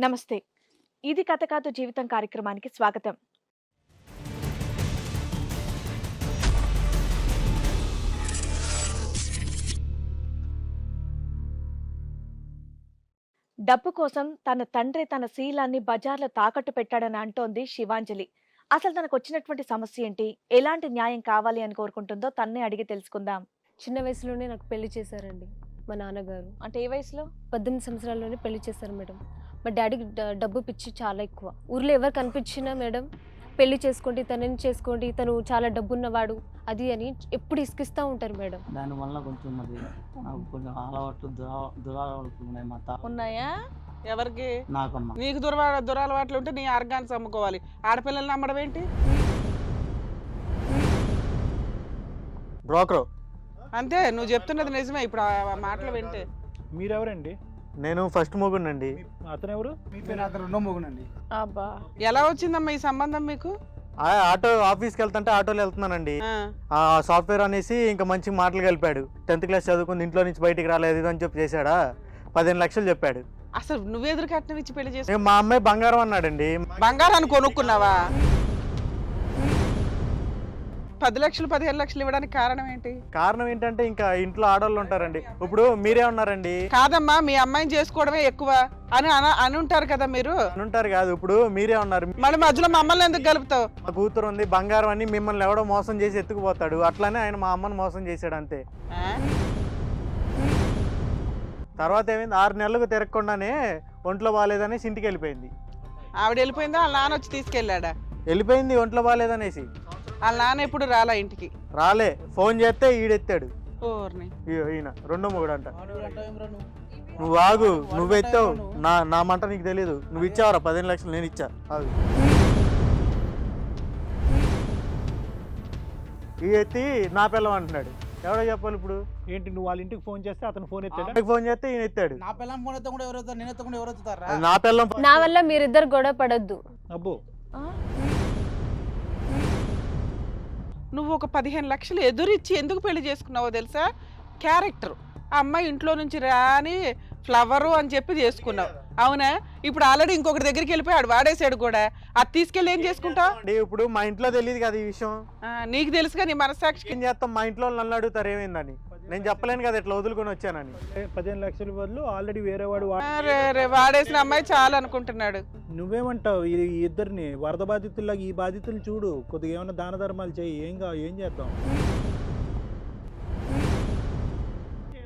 నమస్తే. ఇది కథ కాదు జీవితం కార్యక్రమానికి స్వాగతం. డబ్బు కోసం తన తండ్రి తన శీలాన్ని బజార్‌లో తాకట్టు పెట్టాడని అంటోంది శివాంజలి. అసలు తనకొచ్చినటువంటి సమస్య ఏంటి? ఎలాంటి న్యాయం కావాలి అని కోరుకుంటుందో తన్నే అడిగి తెలుసుకుందాం. చిన్న వయసులోనే నాకు పెళ్లి చేశారండి మా నాన్నగారు. అంటే ఏ వయసులో? 18 సంవత్సరాల్లోనే పెళ్లి చేశారు మేడం. మా డాడీకి డబ్బు పిచ్చి చాలా ఎక్కువ. ఊర్లో ఎవరు కనిపించినా మేడం పెళ్లి చేసుకోండి, తనని చేసుకోండి, తను చాలా డబ్బున్నవాడు అది అని ఎప్పుడు ఇసుకిస్తూ ఉంటారు మేడం. దానివల్ల కొంచెం అది నాకు కొంచెం అలవాట్లు దురలవాట్లు ఉన్నాయి మా ఉన్నాయా? ఎవరికి? నాకమ్మ. నీకు దురలవాట్లు ఉంటే నీ ఆర్గాన్స్ అమ్ముకోవాలి. ఆడపిల్లల్ని నమ్మడం ఏంటి? బ్రోకరు. అంతే, నువ్వు చెప్తున్నది నిజమే. ఇప్పుడు ఆ మాటలు వింటే. మీరెవరండి? నేను ఫస్ట్ మొగుడినండి. అతను ఎవరు? రెండో మొగునండి. అబ్బా, ఎలా వచ్చిందమ్మా ఈ సంబంధం మీకు? ఆటో ఆఫీస్కి వెళ్తుంటే ఆటోలో వెళ్తున్నానండి. ఆ, సాఫ్ట్వేర్ అనేసి ఇంకా మంచి మాటలు కలిపాడు. 10th క్లాస్ చదువుకుని ఇంట్లో నుంచి బయటికి రాలేదు ఇది అని చెప్పి చేశాడా. 15 లక్షలు చెప్పాడు. అసలు నువ్వెదురు కట్నం ఇచ్చి పెళ్లి చేసి మా అమ్మాయి బంగారం అన్నాడండి. బంగారాన్ని కొనుక్కున్నావా? 10 లక్షలు 15 లక్షలు ఇవ్వడానికి కారణం ఏంటి? కారణం ఏంటంటే ఇంకా ఇంట్లో ఆడవాళ్ళు ఉంటారండి. ఇప్పుడు మీరే ఉన్నారండి. కాదమ్మా, మీ అమ్మాయిని చేసుకోవడమే ఎక్కువ అని అని ఉంటారు కదా మీరు. ఉంటారు కాదు, ఇప్పుడు మీరే ఉన్నారు. మళ్ళీ మధ్యలో మమ్మల్ని ఎందుకు కలుపుతావు? మా కూతురు ఉంది బంగారం అని మిమ్మల్ని ఎవడో మోసం చేసి ఎత్తుకుపోతాడు. అట్లానే ఆయన మా అమ్మని మోసం చేశాడు అంతే. ఆ? తర్వాత ఏమైంది, 6 నెలలకు తిరగకుండానే ఒంట్లో బాగాలేదనేసి ఇంటికి వెళ్ళిపోయింది. ఆవిడ వెళ్ళిపోయిందా? వాళ్ళ నాన్న వచ్చి తీసుకెళ్ళాడా? వెళ్ళిపోయింది ఒంట్లో బాగాలేదనేసి. వాళ్ళ నాన్న ఎప్పుడు రాలా ఇంటికి? రాలే. ఫోన్ చేస్తే ఈడెత్తాడు. ఓర్ని. ఈయన రెండో మొగుడు అంట. నువ్వు ఆగు, నువ్వు ఎత్తావు. నా మంట నీకు తెలీదు. నువ్వు ఇచ్చావరా 15 లక్షలు? నేను ఇచ్చా. ఆగు. ఈ ఎత్తి నా పిల్లం అంటున్నాడు. ఎవడో చెప్పాలి ఇప్పుడు? ఏంటి నువ్వు వాళ్ళ ఇంటికి ఫోన్ చేస్తే అతను ఫోన్ ఎత్తాడా? నాకు ఫోన్ చేస్తే ఈయన ఎత్తాడు. నా పిల్లం ఫోన్ ఎత్తా కూడా ఎవరు ఎత్తారు? నేను ఎత్తా కూడా ఎవరు ఎత్తుతారా? అది నా పిల్లం. నా వల్ల మీరిద్దరు గొడవ పడొద్దు. అబ్బో, నువ్వు ఒక 15 లక్షలు ఎదురిచ్చి ఎందుకు పెళ్లి చేసుకున్నావో తెలుసా? క్యారెక్టర్. ఆ అమ్మాయి ఇంట్లో నుంచి రాని ఫ్లవరు అని చెప్పి చేసుకున్నావు, అవునా? ఇప్పుడు ఆల్రెడీ ఇంకొకటి దగ్గరికి వెళ్ళిపోయాడు, వాడేసాడు కూడా. అది తీసుకెళ్ళి ఏం చేసుకుంటావు? ఇప్పుడు మా ఇంట్లో తెలియదు కదా ఈ విషయం. నీకు తెలుసుగా, నీ మనస్సాక్షికి. ఏం చేస్తాం? మా ఇంట్లో నన్ను అడుగుతారు ఏమైందని. నేను చెప్పలేను కదా ఇట్లా వదులుకొని వచ్చానని. 15 లక్షల బదులు ఆల్రెడీ వేరే వాడు రే, వాడేసిన అమ్మాయి చాలా అనుకుంటున్నాడు. నువ్వేమంటావు? ఈ ఇద్దరిని వరద బాధితుల్లాగా ఈ బాధితులు చూడు, కొద్దిగా ఏమైనా దాన ధర్మాలు చేయి. ఏం చేద్దాం?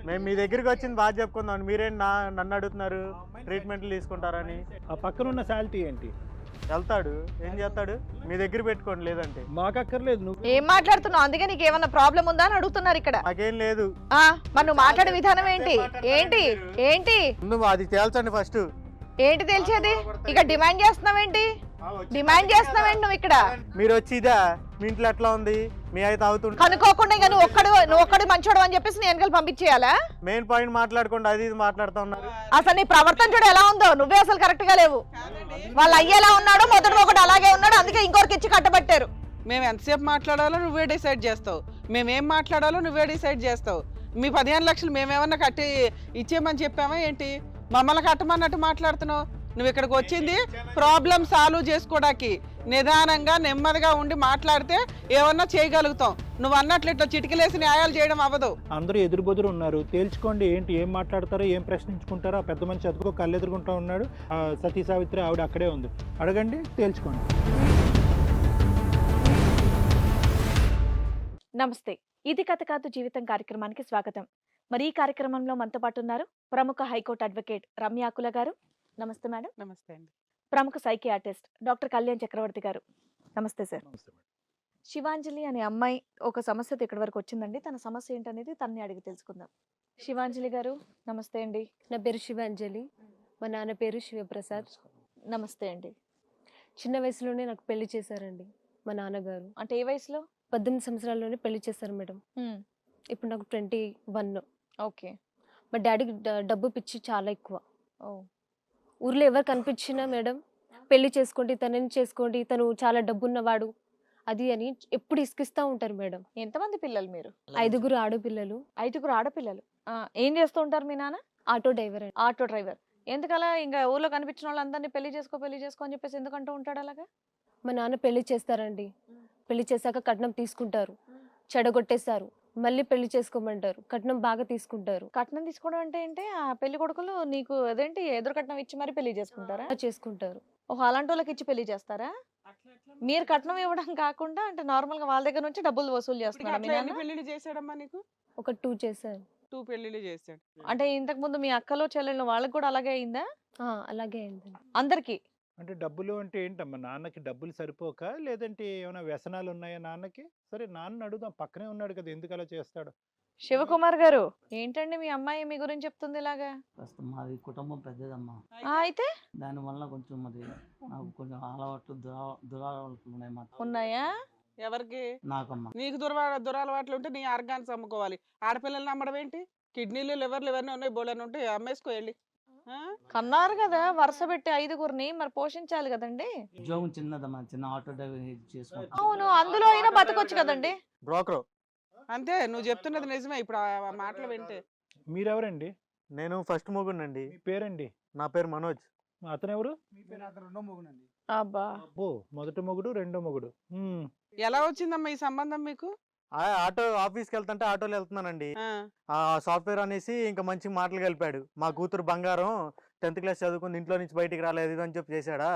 మేము మీ దగ్గరికి వచ్చింది బాగా చెప్పుకుందాం. మీరేం నన్ను అడుగుతున్నారు ట్రీట్మెంట్లు తీసుకుంటారని. ఆ పక్కన ఉన్న శాలిటీ ఏంటి? వెళ్తాడు, ఏం చేస్తాడు? మీ దగ్గర పెట్టుకోండి, లేదంటే. మాకక్కర్లేదు. నువ్వు ఏం మాట్లాడుతున్నావు? అందుకే నీకు ఏమన్నా ప్రాబ్లం ఉందా అని అడుగుతున్నారు ఇక్కడ. నాకేం లేదు. మరి నువ్వు మాట్లాడే విధానం ఏంటి? ఏంటి ఏంటి నువ్వు అది తేల్చండి ఫస్ట్. ఏంటి తెలిసేది? ఇక డిమాండ్ చేస్తున్నావేంటి? డిమాండ్ చేస్తున్నావేంటి నువ్వు ఇక్కడ? మీరు వచ్చి ఇదా మీ ఇంట్లో ఎట్లా ఉంది, మీ అయితే అవుతుంది కనుక్కోకుండా ఇక నువ్వు ఒక్కడు మంచోడు అని చెప్పేసి నేను వెనకాల పంపించేయాలా? మెయిన్ పాయింట్ మాట్లాడుకోండి, అది ఇది మాట్లాడుతూ ఉన్నారు. అసలు నీ ప్రవర్తన చూడు ఎలా ఉందో. నువ్వే అసలు కరెక్ట్ గా లేవు. వాళ్ళు అయ్యేలా ఉన్నాడు, మొదటి ఒకటి అలాగే ఉన్నాడు, అందుకే ఇంకొకరికి ఇచ్చి కట్టబట్టారు. మేము ఎంతసేపు మాట్లాడాలో నువ్వే డిసైడ్ చేస్తావు, మేమేం మాట్లాడాలో నువ్వే డిసైడ్ చేస్తావు. మీ 15 లక్షలు మేమేమన్నా కట్టి ఇచ్చేయమని చెప్పామా ఏంటి? మమ్మల్ని కట్టమన్నట్టు మాట్లాడుతున్నావు. నువ్వు ఇక్కడికి వచ్చింది ప్రాబ్లం సాల్వ్ చేసుకోవడానికి. నిదానంగా నెమ్మదిగా ఉండి మాట్లాడితే ఏమన్నా చేయగలుగుతాం. నువ్వు అన్నట్లు ఇట్లా చిటికలేసి న్యాయాలు చేయడం అవ్వదు. అందరూ ఎదురుబొదురు ఉన్నారు, తేల్చుకోండి. ఏంటి ఏం మాట్లాడతారో, ఏం ప్రశ్నించుకుంటారో. ఆ పెద్ద మనిషి అదుకో కళ్ళు ఎదుర్కొంటూ ఉన్నాడు. సతీ సావిత్రి ఆవిడ అక్కడే ఉంది. అడగండి, తేల్చుకోండి. నమస్తే. ఇది కథ కాదు జీవితం కార్యక్రమానికి స్వాగతం. మరి ఈ కార్యక్రమంలో మనతో పాటు ఉన్నారు ప్రముఖ హైకోర్టు అడ్వకేట్ రమ్యాకుల గారు. నమస్తే మేడం. నమస్తే అండి. ప్రముఖ సైకియాట్రిస్ట్ డాక్టర్ కళ్యాణ్ చక్రవర్తి గారు. నమస్తే సార్. శివాంజలి అనే అమ్మాయి ఒక సమస్యతో ఇక్కడి వరకు వచ్చిందండి. తన సమస్య ఏంటనేది తన్ని అడిగి తెలుసుకుందాం. శివాంజలి గారు నమస్తే అండి. నా పేరు శివాంజలి, మా నాన్న పేరు శివప్రసాద్. నమస్తే అండి. చిన్న వయసులోనే నాకు పెళ్లి చేశారండి మా నాన్నగారు. అంటే ఏ వయసులో? 18 సంవత్సరాల్లోనే పెళ్లి చేశారు మేడం. ఇప్పుడు నాకు 21. ఓకే. మా డాడీకి డబ్బు పిచ్చి చాలా ఎక్కువ. ఓ. ఊర్లో ఎవరు కనిపించినా మేడం పెళ్లి చేసుకోండి, తనని చేసుకోండి, తను చాలా డబ్బున్నవాడు అది అని ఎప్పుడు ఇసుకిస్తూ ఉంటారు మేడం. ఎంతమంది పిల్లలు మీరు? 5 ఆడపిల్లలు. 5 ఆడపిల్లలు. ఏం చేస్తూ ఉంటారు మీ నాన్న? Auto driver. Auto driver. ఎందుకలా ఇంకా ఊర్లో కనిపించిన వాళ్ళందరినీ పెళ్లి చేసుకో అని చెప్పేసి ఎందుకంటూ ఉంటాడు అలాగా? మా నాన్న పెళ్లి చేస్తారండి. పెళ్లి చేశాక కట్నం తీసుకుంటారు, చెడగొట్టేస్తారు, మళ్ళీ పెళ్లి చేసుకోమంటారు, కట్నం బాగా తీసుకుంటారు. కట్నం తీసుకోవడం అంటే ఏంటి? ఆ పెళ్లి కొడుకులు నీకు అదేంటి ఎదురు కట్నం ఇచ్చి మరి పెళ్లి చేసుకుంటారా? అలా చేసుకుంటారు. ఓహో, అలాంటి వాళ్ళకి ఇచ్చి పెళ్లి చేస్తారా? మీరు కట్నం ఇవ్వడం కాకుండా అంటే నార్మల్ గా వాళ్ళ దగ్గర నుంచి డబ్బులు వసూలు ఇప్పటికి చేస్తున్నారా మీ అట్లా ఎన్ని నాన్న? పెళ్లిళ్ళు చేశాడమ్మా నీకు? ఒక 2 చేశారు. 2 పెళ్లిళ్ళు చేశాడు. అంటే ఇంతకు ముందు మీ అక్కలు చెల్లెళ్ళు వాళ్ళకి కూడా అలాగే అయిందా? అలాగే అయిందండి. అందరికి? అంటే డబ్బులు అంటే ఏంటమ్మా, నాన్నకి డబ్బులు సరిపోక లేదంటే ఏమైనా వ్యసనాలు ఉన్నాయా నాన్నకి? సరే నాన్న అడుగుదాం, పక్కనే ఉన్నాడు కదా, ఎందుకు అలా చేస్తాడు? శివకుమార్ గారు, ఏంటండి మీ అమ్మాయి మీ గురించి చెప్తుంది ఇలాగా? ప్రస్తుతం మాది కుటుంబం పెద్దదమ్మా. అయితే దానివల్ల కొంచెం మరి నాకు కొంచెం అలవాట్లు దురలవాట్లు ఉన్నాయి మా ఉన్నాయా? ఎవరికి? నాకమ్మా. నీకు దురలవాట్లు ఉంటే నీ ఆర్గాన్స్ అమ్ముకోవాలి. ఆడపిల్లల్ని అమ్మడం ఏంటి? కిడ్నీలు లివర్లు ఇవన్నీ ఉన్నాయి, బోళ్ళని ఉంటాయి, అమ్మేసుకో వెళ్ళి. ఆ? కన్నారు కదా వరుస పెట్టి 5గురిని, మరి పోషించాలి కదండి. ఉద్యోగం చిన్నదమ్మా, చిన్న ఆటో డ్రైవర్ చేసుకుంటా. అవును, అందులో అయినా బతకొచ్చు కదండి. బ్రోకరు. అంతే, నువ్వు చెప్తున్నది నిజమే. ఇప్పుడు ఆ మాటలు వింటే మీరెవరండి? నేను ఫస్ట్ మొగుడినండి. మీ పేరండి? నా పేరు మనోజ్. అతను ఎవరు? అతను రెండో మొగుడండి. అబ్బా, ఓ, మొదటి మొగుడు, రెండో మొగుడు. ఎలా వచ్చిందమ్మా ఈ సంబంధం మీకు? ఆటో ఆఫీస్కి వెళ్తుంటే ఆటోలో వెళ్తున్నానండి. ఆ, ఆ సాఫ్ట్వేర్ అనేసి ఇంకా మంచి మాటలు కలిపాడు. మా కూతురు బంగారం 10th క్లాస్ చదువుకుంది, ఇంట్లో నుంచి బయటికి రాలేదు ఇది అని చెప్పి చేశాడా.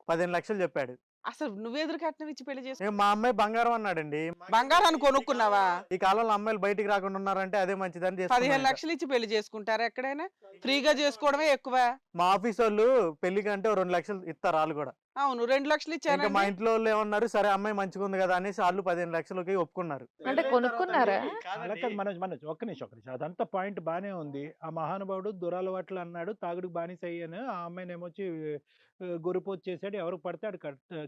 15 లక్షలు చెప్పాడు. అసలు నువ్వెదురు కట్నం ఇచ్చి పెళ్లి చేసుకో? మా అమ్మాయి బంగారం అన్నాడండి. బంగారాన్ని కొనుక్కున్నావా? ఈ కాలంలో అమ్మాయిలు బయటికి రాకుండా ఉన్నారంటే అదే మంచిదని 15 చేసుకున్నాను. లక్షలు ఇచ్చి పెళ్లి చేసుకుంటారా ఎక్కడైనా? ఫ్రీగా చేసుకోవడమే ఎక్కువ. మా ఆఫీస్ వాళ్ళు పెళ్లికి అంటే 2 లక్షలు ఇస్తారు వాళ్ళు కూడా. అవును, 2 లక్షలు ఇంకా మా ఇచ్చాను. ఇంట్లో వాళ్ళు ఏమన్నారు, సరే అమ్మాయి మంచిగా ఉంది కదా అనేసి వాళ్ళు 15 లక్షలకి ఒప్పుకున్నారు. అంటే కొనుక్కున్నారా? అలా కాదు మనోజ్, ఒక్క నిమిషం. అదంతా పాయింట్ బానే ఉంది. ఆ మహానుభావుడు దురలవాట్లు అన్నాడు, తాగుడు బానిస అయ్యాను, ఆ అమ్మాయిని ఏమొచ్చి గొరిపోతు చేశాడు, ఎవరికి పడితే ఆడు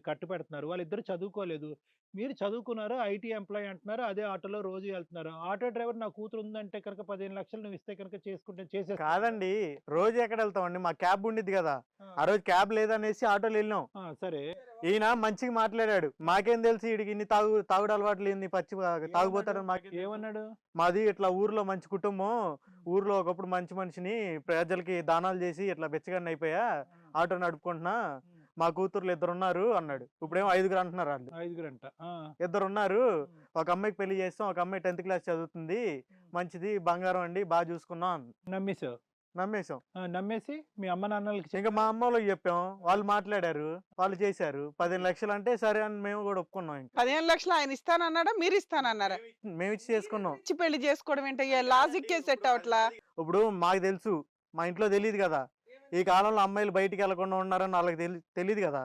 కట్టు పెడుతున్నారు. వాళ్ళిద్దరు చదువుకోలేదు, మీరు చదువుకున్నారు, ఐటీ ఎంప్లాయ్ అంటున్నారు, అదే ఆటోలో రోజు వెళ్తున్నారు. ఆటో డ్రైవర్ నా కూతురు ఉందంటే కనుక 15 లక్షలు నువ్వు ఇస్తే కనుక చేసుకుంటే చేసే కాదండి, రోజు ఎక్కడ వెళ్తామండి, మా క్యాబ్ ఉండిద్ది కదా, ఆ రోజు క్యాబ్ లేదనేసి ఆటోలో వెళ్ళినాం. సరే. ఈయన మంచిగా మాట్లాడాడు, మాకేం తెలుసు వీడికి ఇన్ని తాగుడు అలవాట్లు ఇన్ని పచ్చి తాగుపోతాడు మాకు ఏమన్నాడు? మాది ఇట్లా ఊర్లో మంచి కుటుంబం, ఊర్లో ఒకప్పుడు మంచి మనిషిని, ప్రజలకి దానాలు చేసి ఇట్లా బెచ్చగాన్ని అయిపోయా, ఆటో నడుపుకుంటున్నా, మా కూతుర్లు 2 ఉన్నారు అన్నాడు. ఇప్పుడేమో 5గురు అంటున్నారు వాళ్ళు. 5గురు అంట. 2 ఉన్నారు, ఒక అమ్మాయికి పెళ్లి చేస్తాం, ఒక అమ్మాయి 10th క్లాస్ చదువుతుంది, మంచిది బంగారం అండి, బాగా చూసుకున్నాం. నమ్మేశాం. నమ్మేసి మీ అమ్మ నాన్నలకి ఇంకా మా అమ్మ వాళ్ళకి చెప్పాం, వాళ్ళు మాట్లాడారు, వాళ్ళు చేశారు. 15 లక్షలు అంటే సరే అని మేము కూడా ఒప్పుకున్నాం. 15 లక్షలు ఆయన ఇస్తానన్నాడా, మీరు ఇస్తానన్నారా? మేము ఇచ్చి చేసుకున్నాం. ఇచ్చి పెళ్లి చేసుకోవడం ఏంటయ్యా? లాజిక్ సెట్ అవట్లా. ఇప్పుడు మాకు తెలుసు, మా ఇంట్లో తెలియదు కదా, ఈ కాలంలో అమ్మాయిలు బయటికి వెళ్లకుండా ఉన్నారని వాళ్ళకి తెలియదు కదా.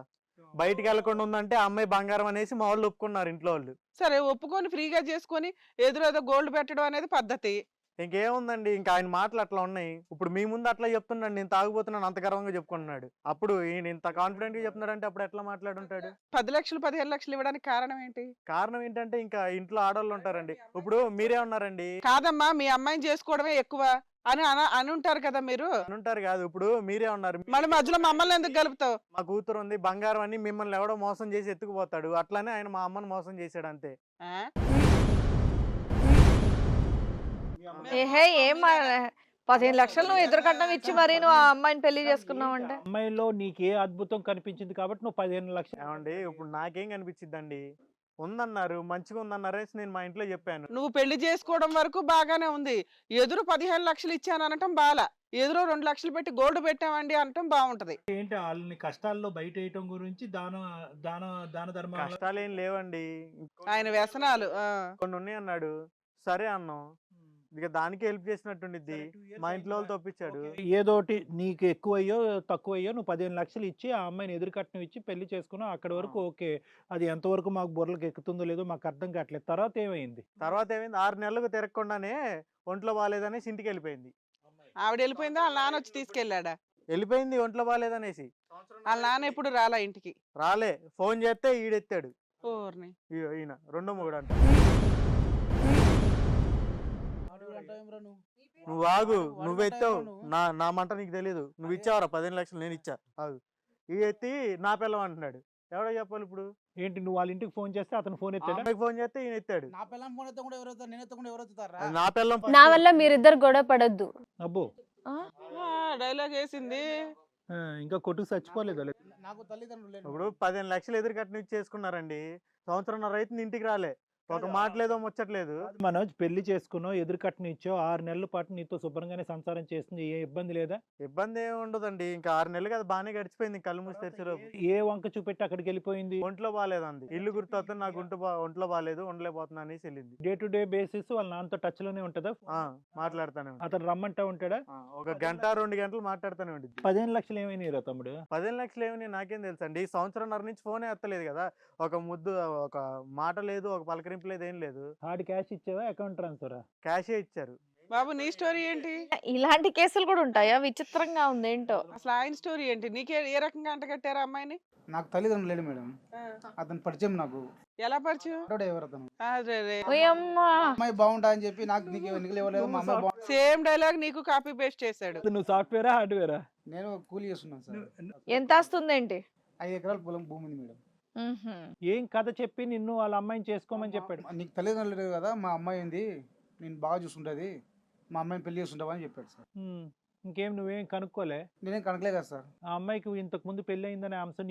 బయటికి వెళ్లకుండా ఉందంటే ఆ అమ్మాయి బంగారం అనేసి మా వాళ్ళు ఒప్పుకున్నారు ఇంట్లో వాళ్ళు. సరే, ఒప్పుకొని ఫ్రీగా చేసుకొని ఎదురేదో గోల్డ్ పెట్టడం అనేది పద్ధతి. ఇంకేముందండి, ఇంకా ఆయన మాటలు అట్లా ఉన్నాయి. ఇప్పుడు మీ ముందు అట్లా చెప్తున్నాడు, నేను తాగుపోతున్నాను అంత గర్వంగా చెప్పుకుంటున్నాడు. అప్పుడు ఈయన ఇంత కాన్ఫిడెంట్ గా చెప్తున్నాడు అంటే అప్పుడు ఎట్లా మాట్లాడుంటాడు? 10 లక్షలు 15 లక్షలు ఇవ్వడానికి కారణం ఏంటి? కారణం ఏంటంటే ఇంకా ఇంట్లో ఆడవాళ్ళు ఉంటారండి. ఇప్పుడు మీరే ఉన్నారండి. కాదమ్మా, మీ అమ్మాయిని చేసుకోవడమే ఎక్కువ అని ఉంటారు కదా మీరు. ఉంటారు కాదు, ఇప్పుడు మీరే ఉన్నారు. మళ్ళీ మధ్యలో మమ్మల్ని ఎందుకు కలుపుతావు? మా కూతురు ఉంది బంగారం అని మిమ్మల్ని ఎవడో మోసం చేసి ఎత్తుకుపోతాడు, అట్లానే ఆయన మా అమ్మని మోసం చేశాడు అంతే. ఆ? ఏహే, 15 లక్షలు నువ్వు ఎదురు కట్నం ఇచ్చి మరి నువ్వు ఆ అమ్మాయిని పెళ్లి చేసుకున్నావు అంటే అమ్మాయిలో నీకే అద్భుతం కనిపించింది కాబట్టి నువ్వు 15 లక్షలు. ఏమండి, ఇప్పుడు నాకేం కనిపించిద్దండి, ఉందన్నారు, మంచిగా ఉందన్నారేసి నేను మా ఇంట్లో చెప్పాను. నువ్వు పెళ్లి చేసుకోవడం వరకు బాగానే ఉంది. ఎదురు 15 లక్షలు ఇచ్చాను అనటం బాలా, ఎదురు 2 లక్షలు పెట్టి గోల్డ్ పెట్టామండి అనటం బాగుంటది. ఏంటి వాళ్ళని కష్టాల్లో బయట వేయటం గురించి దాన ధర్మ కష్టాలు ఏం లేవండి, ఆయన వ్యసనాలు. కొన్ని ఉన్నాయి అన్నాడు, సరే అన్నాం. ఇక దానికి హెల్ప్ చేసినట్టుండిద్ది. మా ఇంట్లో వాళ్ళు తప్పించాడు. ఏదోటి నీకు ఎక్కువయ్యో తక్కువయ్యో నువ్వు 15 లక్షలు ఇచ్చి ఆ అమ్మాయిని ఎదురుకట్నం ఇచ్చి పెళ్లి చేసుకున్నావు. అక్కడి వరకు ఓకే, అది ఎంతవరకు మాకు బుర్రలకు ఎక్కుతుందో లేదో మాకు అర్థం కావట్లేదు. తర్వాత ఏమైంది? 6 నెలలకు తిరగకుండానే ఒంట్లో బాగాలేదనేసి ఇంటికి వెళ్ళిపోయింది. ఆవిడ వెళ్ళిపోయిందా? వాళ్ళ నాన్న వచ్చి తీసుకెళ్ళాడా? వెళ్ళిపోయింది ఒంట్లో బాగాలేదనేసి. వాళ్ళ నాన్న ఎప్పుడు రాలా ఇంటికి? రాలే, ఫోన్ చేస్తే ఈడెత్తాడు. ఓర్ని. ఈయన రెండో మొగుడు అంట. నువ్వు ఆగు, నువ్వెత్తావు, నా మంట నీకు తెలియదు. నువ్వు ఇచ్చావరా 15 లక్షలు? నేను ఇచ్చా. ఆగు. ఈ ఎత్తి నా పిల్లం అంటున్నాడు. ఎవడో చెప్పాలి ఇప్పుడు? ఏంటి నువ్వు వాళ్ళ ఇంటికి ఫోన్ చేస్తే అతను ఫోన్ ఎత్తాడు? ఫోన్ చేస్తే ఈయన ఎత్తాడు. నా పిల్లం ఫోన్ ఎత్తా కూడా ఎవరు నేను ఎత్తకుండా ఎవరు ఎత్తుతారా? నా పిల్లం నా వల్ల మీరిద్దరు గొడవ పడొద్దు. అబ్బో, ఆ? డైలాగ్ వేసింది. ఇంకా కొట్టుకు చచ్చిపోలేదు. నాకు తల్లిదండ్రులు లేరు. ఇప్పుడు 15 లక్షలు ఎదురు కట్నం చేసుకున్నారండి. సంవత్సరంన్నర రైతు ఇంటికి రాలే, ఒక మాటలేదో ముచ్చట్లేదు. మనోజ్ పెళ్లి చేసుకున్నావు, ఎదురు కట్నం ఇచ్చావు, 6 నెలల పాటు నీతో శుభ్రంగానే సంసారం చేస్తుంది, ఏ ఇబ్బంది లేదా? ఇబ్బంది ఏమి ఉండదండి. ఇంకా 6 నెలలు కదా, బాగానే గడిచిపోయింది కళ్ళు మూసి తెరిచేలోపు. ఏ వంక చూపెట్టి అక్కడికి వెళ్ళిపోయింది? ఒంట్లో బాగాలేదండి, ఇల్లు గుర్తొస్తుంది, నాకు ఒంట్లో బాగాలేదు, ఉండలేకపోతున్నా అనేసి వెళ్ళింది. డే టు డే బేసిస్ వాళ్ళ నాన్నతో టచ్ లోనే ఉంటుందా? మాట్లాడుతానే ఉంటుంది. అతను రమ్మంటా ఉంటాడా? ఒక గంట 2 గంటలు మాట్లాడుతూనే ఉంటుంది. 15 లక్షలు ఏమైనా తమ్ముడు? 15 లక్షలు ఏమి నాకేం తెలుసండి. సంవత్సరంన్నర నుంచి ఫోనే ఎత్తలేదు కదా, ఒక ముద్దు, ఒక మాట లేదు, ఒక పలకరింపు లేదు, ఏం లేదు. హార్డ్ క్యాష్ ఇచ్చావా, అకౌంట్ ట్రాన్స్ఫరా? క్యాషే ఇచ్చారు. బాబు నీ స్టోరీ ఏంటి? ఇలాంటి కేసులు కూడా ఉంటాయా? విచిత్రంగా ఉంది ఏంటో. అసలు ఆయన స్టోరీ ఏంటి? నీకే ఏ రకంగా అంటగట్టారా అమ్మాయిని? నాకు తల్లిదండ్రులు లేడు మేడం. అతను పరిచయం నాకు. ఎలా పరిచయం? ఆటోడే ఎవరు అతను? అరే, ఓయమ్మా. అమ్మాయి బాగుంటా అని చెప్పి నాకు నీకు ఇవ్వలేదు. మా అమ్మాయి బాగుంటుంది. సేమ్ డైలాగ్ నీకు కాపీ పేస్ట్ చేశాడు. నువ్వు సాఫ్ట్వేరా హార్డ్వేరా? నేను కూలి చేస్తున్నాను సార్. ఎంత వస్తుందేంటి? 5 ఎకరాల పొలం భూమి ఉంది మేడం. ఏం కథ చెప్పి నిన్ను వాళ్ళ అమ్మాయిని చేసుకోమని చెప్పాడు? నీకు తల్లిదండ్రులు లేరు కదా, మా అమ్మాయి ఉంది, నేను బాగా చూసుకుంటుంది, మా అమ్మాయిని పెళ్లి చేసుకుంటావా అని చెప్పాడు సార్. ఇంకేం నువ్వేం కనుక్కోలే? నేనేం కనకలే కదా సార్. ఆ అమ్మాయికి ఇంతకు ముందు పెళ్లి అయిందనే అంశం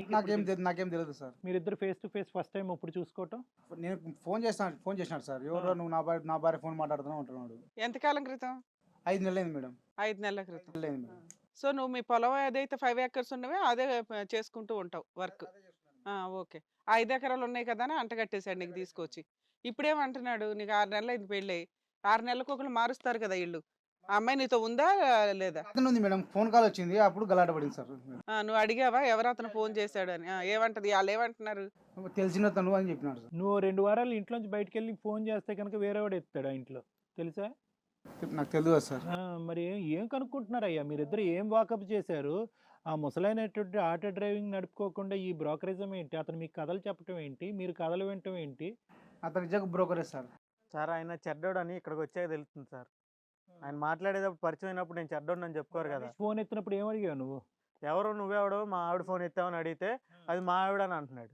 నాకేం తెలియదు సార్. మీరిద్దరు face to face first time ఇప్పుడు చూసుకోవటం? నేను ఫోన్ చేసినాడు సార్. ఎవరో నువ్వు నా భార్య ఫోన్ మాట్లాడుతున్నావు అంటున్నాడు. ఎంతకాలం క్రితం? 5 నెలలు అయింది మేడం. 5 నెలల క్రితం. అయింది మేడం. సో నువ్వు మీ పొలం ఏదైతే 5 acres ఉన్నవే అదే చేసుకుంటూ ఉంటావు వర్క్. ఓకే. 5 ఎకరాలు ఉన్నాయి కదా అని అంటగట్టేశాడు నీకు తీసుకొచ్చి. ఇప్పుడేమంటున్నాడు? నీకు 6 నెలలు అయింది పెళ్ళి. 6 నెలలకు ఒకరు మారుస్తారు కదా ఇల్లు. ఆ అమ్మాయి నీతో ఉందా లేదా? అతను ఉంది మేడం. ఫోన్ కాల్ వచ్చింది, అప్పుడు గలాట పడింది సార్. నువ్వు అడిగావా ఎవరు అతను ఫోన్ చేశాడు అని? ఏమంటది? వాళ్ళు ఏమంటున్నారు? తెలిసిన తను అని చెప్పినాడు సార్. నువ్వు 2 వారాలు ఇంట్లోంచి బయటకు వెళ్ళి ఫోన్ చేస్తే కనుక వేరేవాడు ఎత్తాడు ఆ ఇంట్లో, తెలుసా? నాకు తెలియదు సార్. మరి ఏం కనుక్కుంటున్నారయ్యా మీరిద్దరు? ఏం వాకప్ చేశారు? ఆ ముసలైనటువంటి ఆటో డ్రైవింగ్ నడుపుకోకుండా ఈ బ్రోకరిజం ఏంటి? అతను మీకు కథలు చెప్పటం ఏంటి? మీరు కథలు వినటం ఏంటి? అతను నిజంగా బ్రోకరే సార్. సార్ ఆయన చెడ్డోడు అని ఇక్కడికి వచ్చాక తెలుస్తుంది సార్. ఆయన మాట్లాడేటప్పుడు పరిచయం అయినప్పుడు నేను చెడ్డోడు అని చెప్పుకోరు కదా. ఫోన్ ఎత్తినప్పుడు ఏం అడిగావు నువ్వు? ఎవరు నువ్వెవడో, మా ఆవిడ ఫోన్ ఎత్తావని అడిగితే అది మా ఆవిడ అని అంటున్నాడు.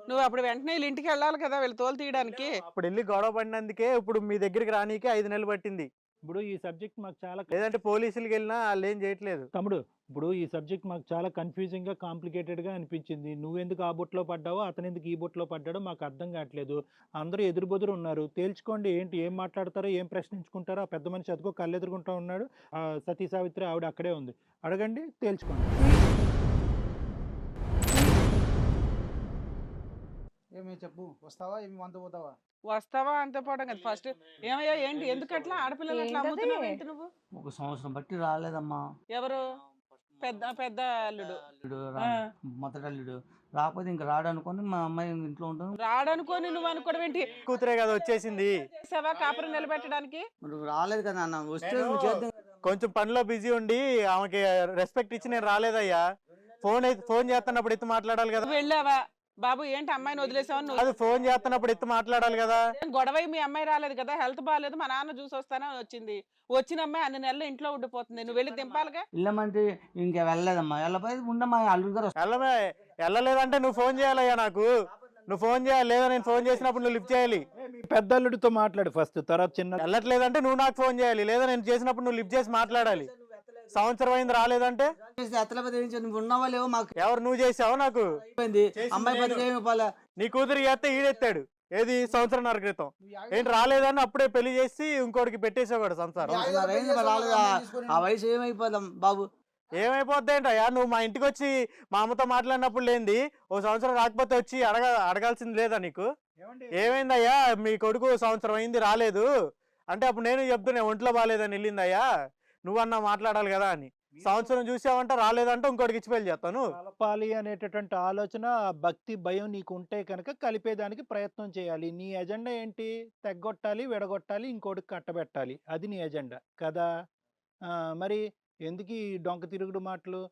నువ్వు అప్పుడు వెంటనే వీళ్ళ ఇంటికి వెళ్ళాలి కదా వీళ్ళు తోలు తీయడానికి. అప్పుడు వెళ్ళి గొడవ పడినందుకే ఇప్పుడు మీ దగ్గరికి రానీకే 5 నెలలు పట్టింది. ఇప్పుడు ఈ సబ్జెక్ట్ మాకు చాలా లేదంటే పోలీసులకి వెళ్ళినా వాళ్ళు ఏం చేయట్లేదు. తమ్ముడు, ఇప్పుడు ఈ సబ్జెక్ట్ మాకు చాలా కన్ఫ్యూజింగ్ గా, కాంప్లికేటెడ్ గా అనిపించింది. నువ్వెందుకు ఆ బొట్లో పడ్డావో, అతను ఎందుకు ఈ బొట్లో పడ్డాడో మాకు అర్థం కావట్లేదు. అందరూ ఎదురుబెదురు ఉన్నారు. తేల్చుకోండి, ఏంటి ఏం మాట్లాడతారో, ఏం ప్రశ్నించుకుంటారో. ఆ పెద్ద మనిషి అదిగో కళ్ళు ఎదుర్కొంటా ఉన్నాడు. సతీ సావిత్రి ఆవిడ అక్కడే ఉంది, అడగండి, తేల్చుకోండి. ఏమి చెప్పు, వస్తావా? ఏమి వంత పోతావా? వస్తావా అంతే పోవడం కదా ఫస్ట్. ఏమయ్యా ఏంటి? ఎందుకు అట్లా ఆడపిల్లలు అట్లా ఏంటది? అమ్ముతున్నావు ఏంటి నువ్వు? ఒక సంవత్సరం బట్టి రాలేదమ్మా. ఎవరు? పెద్ద అల్లుడు. మొదటి అల్లుడు రాకపోతే ఇంకా రాడనుకొని మా అమ్మాయి ఇంట్లో ఉంటాను. రాడనుకోని నువ్వు అనుకోవడం ఏంటి? కూతురే కదా వచ్చేసింది. చేసావా కాపురం నిలబెట్టడానికి? మరి రాలేదు కదా అన్న, వస్తే నువ్వు చేద్దాం. కొంచెం పనిలో బిజీ ఉండి ఆమెకి రెస్పెక్ట్ ఇచ్చి నేను రాలేదయ్యా. ఫోన్ చేస్తున్నప్పుడు ఎత్తి మాట్లాడాలి కదా. నువ్వు వెళ్ళావా? బాబు ఏంటి అమ్మాయిని వదిలేసావని నువ్వు అది ఫోన్ చేస్తున్నప్పుడు ఎత్తి మాట్లాడాలి కదా. గొడవ మీ అమ్మాయి రాలేదు కదా, హెల్త్ బాగాలేదు, మా నాన్న చూసి వస్తానని వచ్చింది. వచ్చిన అమ్మాయి అన్ని నెలలు ఇంట్లో ఉండిపోతుంది, నువ్వు వెళ్ళి దింపాలిగా. వెళ్ళమంటే ఇంకా వెళ్ళలేదమ్మా. వెళ్ళపోయి ఉండమ్మా, అల్లుడు గారు వెళ్ళలేదంటే నువ్వు ఫోన్ చేయాలయ్యా నాకు. నువ్వు ఫోన్ చేయాలి, లేదా నేను ఫోన్ చేసినప్పుడు నువ్వు లిఫ్ట్ చేయాలి. పెద్ద అల్లుడితో మాట్లాడు ఫస్ట్, తర్వాత చిన్న. వెళ్ళట్లేదంటే నువ్వు నాకు ఫోన్ చేయాలి, లేదా నేను చేసినప్పుడు నువ్వు లిఫ్ట్ చేసి మాట్లాడాలి. సంవత్సరం అయింది రాలేదంటే నువ్వు ఉన్నావా లేవో మాకు ఎవరు నువ్వు చేసావు? నాకు అమ్మాయి బతికే నీ కూతురు చేస్తే ఈడెత్తాడు. ఏది? సంవత్సరంన్నర క్రితం. ఏంటి రాలేదని అప్పుడే పెళ్లి చేసి ఇంకోటికి పెట్టేసేవాడు సంసారం. ఆ వయసు ఏమైపోదాం బాబు? ఏమైపోద్ది ఏంటయ్యా? నువ్వు మా ఇంటికి వచ్చి మా అమ్మతో మాట్లాడినప్పుడు లేనిది ఓ సంవత్సరం రాకపోతే వచ్చి అడగాల్సింది లేదా నీకు? ఏమైందయ్యా మీ కొడుకు సంవత్సరం అయింది రాలేదు అంటే అప్పుడు నేను చెప్తున్నా ఒంట్లో బాగాలేదని వెళ్ళిందయ్యా, నువ్వన్నా మాట్లాడాలి కదా అని. సంవత్సరం చూసావంటే రాలేదంటే ఇంకోటికి ఇచ్చి పెళ్లి చేస్తాను. కలపాలి అనేటటువంటి ఆలోచన, భక్తి, భయం నీకు ఉంటే కనుక కలిపేదానికి ప్రయత్నం చేయాలి. నీ ఎజెండా ఏంటి? తెగ్గొట్టాలి, విడగొట్టాలి, ఇంకోటికి కట్టబెట్టాలి. అది నీ ఎజెండా కదా. మరి ఎందుకు ఈ డొంక తిరుగుడు మాటలు?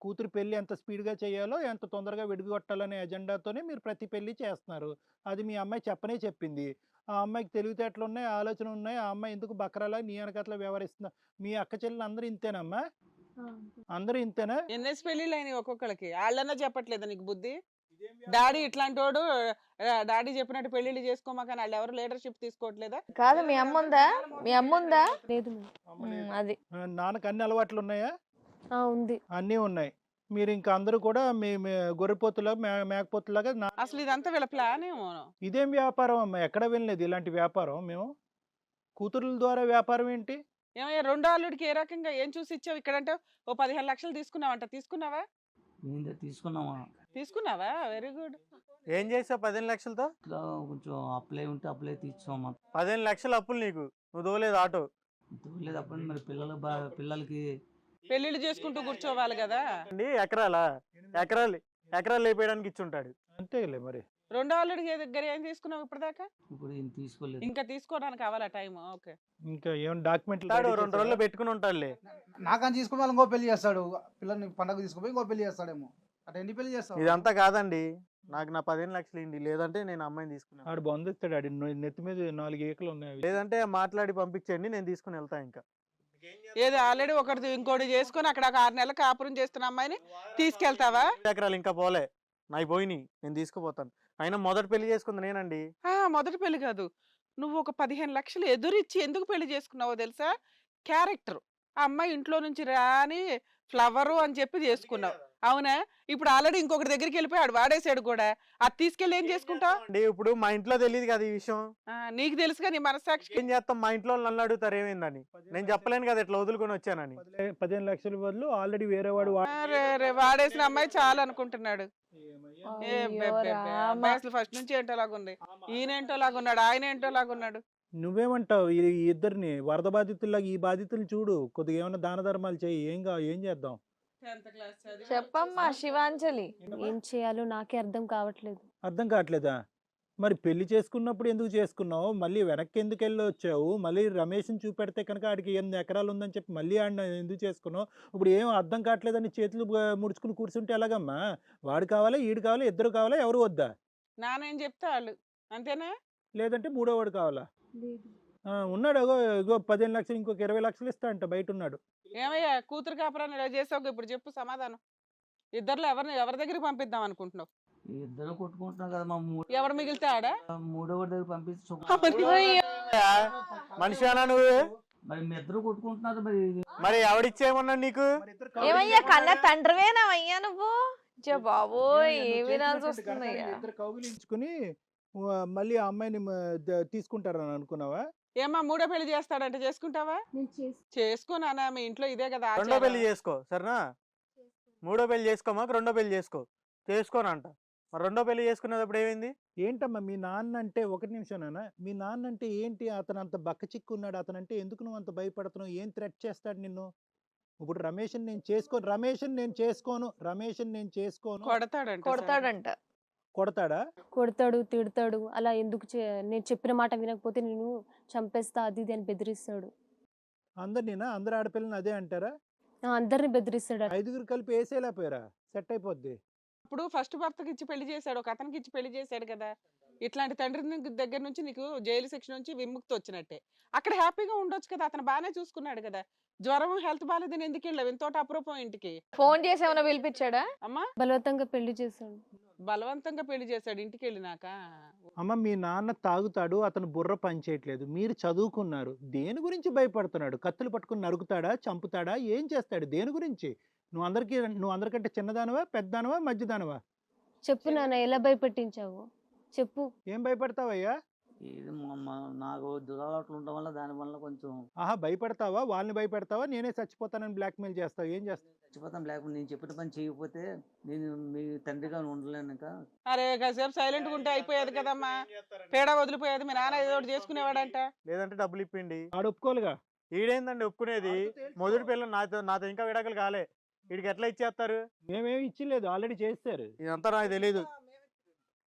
కూతురు పెళ్లి ఎంత స్పీడ్గా చేయాలో, ఎంత తొందరగా విడిగొట్టాలనే ఎజెండాతోనే మీరు ప్రతి పెళ్లి చేస్తున్నారు. అది మీ అమ్మాయి చెప్పనే చెప్పింది. ఆ అమ్మాయికి తెలివితేటలు ఉన్నాయి, ఆలోచన ఉన్నాయి. ఆ అమ్మాయి ఎందుకు బకరాలా నీ వెనకట్లా వ్యవహరిస్తున్నా? మీ అక్క చెల్లెలు అందరూ ఇంతేనమ్మా? అందరూ ఇంతేనా? ఎన్ఎస్ పెళ్లిళ్ళు అయినాయి ఒక్కొక్కరికి. వాళ్ళన్నా చెప్పట్లేదా నీకు బుద్ధి? డాడీ ఇట్లాంటి వాడు, డాడీ చెప్పినట్టు పెళ్లిళ్ళు చేసుకోమాకని వాళ్ళు ఎవరు లీడర్షిప్ తీసుకోవట్లేదా? కాదు మీ అమ్మ ఉందా? మీ అమ్మ ఉందా? లేదు మేడం. అది నాన్నకు అన్ని అలవాట్లు ఉన్నాయా? ఉంది. అన్నీ ఉన్నాయి. మీరు ఇంకా అందరూ కూడా మీ మీ గొర్రెపోతులా మేకపోతులాగా అసలు ఇదంతా వీళ్ళ ప్లాన్ ఏమో. ఇదేం వ్యాపారం అమ్మా? ఎక్కడ వినలేదు ఇలాంటి వ్యాపారం మేము. కూతురుల ద్వారా వ్యాపారం ఏంటి? ఏమయ్యా రెండో అల్లుడికి ఏ రకంగా ఏం చూసి ఇచ్చావు? ఇక్కడంటే ఓ 15 లక్షలు తీసుకున్నావంట, తీసుకున్నావా? ఏంటో తీసుకున్నామా? తీసుకున్నావా? Very good. ఏం చేసావు 15 లక్షలతో? ఇట్లా కొంచెం అప్లై ఉంటే అప్లై తీర్చామా? 15 లక్షలు అప్పులు నీకు, నువ్వు దోలేదు ఆటో. లేదు అప్పుడు మరి పిల్లలకి పెళ్లిళ్ళు చేసుకుంటూ కూర్చోవాలి కదా. అండి ఎకరాలు లేపేయడానికి ఇచ్చుంటాడు. అంతేలే మరి. రెండో అల్లుడికి దగ్గర ఏం తీసుకున్నావు ఇప్పటిదాకా? ఇప్పుడు ఏం తీసుకోలేదు. ఇంకా తీసుకోవడానికి కావాలా టైం? ఓకే. ఇంకా ఏమైనా డాక్యుమెంట్లు తాడు 2 రోజుల్లో పెట్టుకుని ఉంటాడులే. నాకని తీసుకుని వాళ్ళు ఇంకో పెళ్లి చేస్తాడు, పిల్లల్ని పండగ తీసుకుపోయి ఇంకో పెళ్లి చేస్తాడేమో. అటు ఎన్ని పెళ్లి చేస్తాడు? ఇదంతా కాదండి, నాకు నా 15 లక్షలు ఇండి, లేదంటే నేను అమ్మాయిని తీసుకున్నాను. ఆడు బంధిస్తాడు. ఆడి నెత్తి మీద 4 ఏకలు ఉన్నాయి. లేదంటే మాట్లాడి పంపించండి, నేను తీసుకుని వెళ్తా. ఇంకా ఏది ఆల్రెడీ ఒకటి ఇంకోటి చేసుకొని అక్కడ ఒక 6 నెలలు కాపురం చేస్తున్న అమ్మాయిని తీసుకెళ్తావా? ఎకరాలు ఇంకా పోలే, నాయి పోయినాయి, నేను తీసుకుపోతాను. అయినా మొదటి పెళ్లి చేసుకుంది నేనండి. మొదటి పెళ్లి కాదు, నువ్వు ఒక 15 లక్షలు ఎదురిచ్చి ఎందుకు పెళ్లి చేసుకున్నావో తెలుసా? క్యారెక్టర్. ఆ అమ్మాయి ఇంట్లో నుంచి రాని ఫ్లవరు అని చెప్పి చేసుకున్నావు, అవునా? ఇప్పుడు ఆల్రెడీ ఇంకొకటి దగ్గరికి వెళ్ళిపోయాడు, వాడేసాడు కూడా. అది తీసుకెళ్ళి ఏం చేసుకుంటావు? అంటే ఇప్పుడు మా ఇంట్లో తెలియదు కదా ఈ విషయం. నీకు తెలుసుగా, నీ మనస్సాక్షి. ఏం చేస్తాం, మా ఇంట్లో వాళ్ళు నన్ను అడుగుతారు ఏమైందని. నేను చెప్పలేను కదా ఇట్లా వదులుకొని వచ్చానని. 15 లక్షల బదులు ఆల్రెడీ వేరే వాడు వాడేసిన అమ్మాయి చాలు అనుకుంటున్నాడు. అయ్యో రామ. అసలు ఫస్ట్ నుంచి ఏంటో లాగుంది, ఈయన ఏంటో లాగున్నాడు, ఆయన ఏంటో లాగున్నాడు. నువ్వేమంటావు? ఈ ఇద్దరిని వరద బాధితుల్లాగా ఈ బాధితులు చూడు, కొద్దిగా ఏమైనా దాన ధర్మాలు చేయి. ఏం చేద్దాం? చెప్పమ్మా శివాంజలి. ఏం చేయాలో నాకే అర్థం కావట్లేదు. అర్థం కావట్లేదా? మరి పెళ్లి చేసుకున్నప్పుడు ఎందుకు చేసుకున్నావు? మళ్ళీ వెనక్కి ఎందుకు వెళ్ళి వచ్చావు? మళ్ళీ రమేష్ని చూపెడితే కనుక ఆడికి 8 ఎకరాలు ఉందని చెప్పి మళ్ళీ ఆడిని ఎందుకు చేసుకున్నావు? ఇప్పుడు ఏం అర్థం కావట్లేదని చేతులు ముడుచుకుని కూర్చుంటే ఎలాగమ్మా? వాడు కావాలా, ఈడు కావాలా, ఇద్దరు కావాలా, ఎవరు వద్దా? నానేం చెప్తా వాళ్ళు అంతేనా? లేదంటే మూడో వాడు కావాలా? ఉన్నాడు ఇగో 15 లక్షలు, ఇంకొక 20 లక్షలు ఇస్తా అంట, బయట ఉన్నాడు. ఏమయ్యా కూతురు కాపురాన్ని ఇలా చేసావు, ఇప్పుడు చెప్పు సమాధానం. ఇద్దరులో ఎవరి దగ్గరికి పంపిద్దాం అనుకుంటున్నావు? ఇద్దరు కొట్టుకుంటున్నాం కదా మా ఎవరు మిగిలితాడా? మూడో వాడి దగ్గర పంపించి మనిషి అన్నా నువ్వు? మరి మీ ఇద్దరు కొట్టుకుంటున్నారు మరి ఎవడిచ్చేయమన్నా నీకు? ఏమయ్యా కన్న తండ్రివేనావయ్యా నువ్వు? బాబోయ్ ఏం వినాల్సి వస్తుందయ్యా. ఇద్దరు కౌగిలించుకుని మళ్ళీ ఆ అమ్మాయిని తీసుకుంటారని అనుకున్నావా? ఏమా మూడో పెళ్లి చేస్తాడంటే చేసుకుంటావా? చేసుకోనా, మీ ఇంట్లో ఇదే కదా రెండో పెళ్లి చేసుకో సరేనా? మూడో పెళ్లి చేసుకోమాక రెండో పెళ్లి చేసుకోనంట. మరి రెండో పెళ్లి చేసుకునేటప్పుడు ఏమైంది? ఏంటమ్మా మీ నాన్న అంటే, ఒకటి నిమిషం, మీ నాన్న అంటే ఏంటి? అతను అంత బక్క చిక్కున్నాడు, అతనంటే ఎందుకు నువ్వు అంత భయపడుతున్నావు? ఏం థ్రెట్ చేస్తాడు నిన్ను? ఇప్పుడు రమేష్ని నేను చేసుకోను కొడతాడంట. కొడతాడా? కొడతాడు, తిడతాడు. అలా ఎందుకు నేను చెప్పిన మాట వినకపోతే నేను చంపేస్తా, అది ఇది అని బెదిరిస్తాడు. అందరు ఆడపిల్లని అదే అంటారా? అందరిని బెదిరిస్తాడు. 5గురు కలిపి వేసేలేకపోయారా? సెట్ అయిపోద్ది. ఇప్పుడు ఫస్ట్ భర్తకి ఇచ్చి పెళ్లి చేశాడు, ఒక అతనికి ఇచ్చి పెళ్లి చేశాడు కదా. ఇట్లాంటి తండ్రి దగ్గర నుంచి నీకు జైలు శిక్ష నుంచి విముక్తి వచ్చినట్టే. అక్కడ హ్యాపీగా ఉండొచ్చు కదా, అతను బాగానే చూసుకున్నాడు కదా. జ్వరం హెల్త్ బాగాలేదని ఎందుకు వెళ్ళావు ఇంతోటి అపురూపం ఇంటికి? ఫోన్ చేసి ఏమైనా పిలిపించాడా? అమ్మా బలవంతంగా పెళ్లి చేశాడు. బలవంతంగా పెళ్లి చేశాడు ఇంటికి వెళ్ళినాక? అమ్మ మీ నాన్న తాగుతాడు, అతను బుర్ర పనిచేయట్లేదు, మీరు చదువుకున్నారు, దేని గురించి భయపడుతున్నాడు? కత్తులు పట్టుకుని నరుకుతాడా, చంపుతాడా, ఏం చేస్తాడు? దేని గురించి? నువ్వు అందరికంటే చిన్నదానవా, పెద్దదానవా, మధ్యదానవా? చెప్పు నాన్న, ఎలా భయపెట్టించావు చెప్పు. ఏం భయపడతావయ్యా? నాకు దురలవాట్లు ఉండడం వల్ల దానివల్ల కొంచెం భయపడతావా? వాళ్ళని భయపెడతావా? నేనే చచ్చిపోతానని బ్లాక్మెయిల్ చేస్తావు? ఏం చేస్తావు? చచ్చిపోతాను, లేకపోతే నేను చెప్పిన పని చేయకపోతే నేను మీ తండ్రిగా ఉండలేను. ఇంకా అరే కాసేపు సైలెంట్ గా ఉంటే అయిపోయేది కదమ్మా, పేడ వదిలిపోయేది. మీ నాన్న ఏదో ఒకటి చేసుకునేవాడంట. లేదంటే డబ్బులు ఇప్పిండి. ఆడు ఒప్పుకోలుగా. ఈడేందండి ఒప్పుకునేది? మొదటి పిల్లలు నాతో ఇంకా విడాకులు కాలే, వీడికి ఎట్లా ఇచ్చేస్తారు? మేమేమి ఇచ్చలేదు, ఆల్రెడీ చేస్తారు. ఇదంతా నాకు తెలీదు.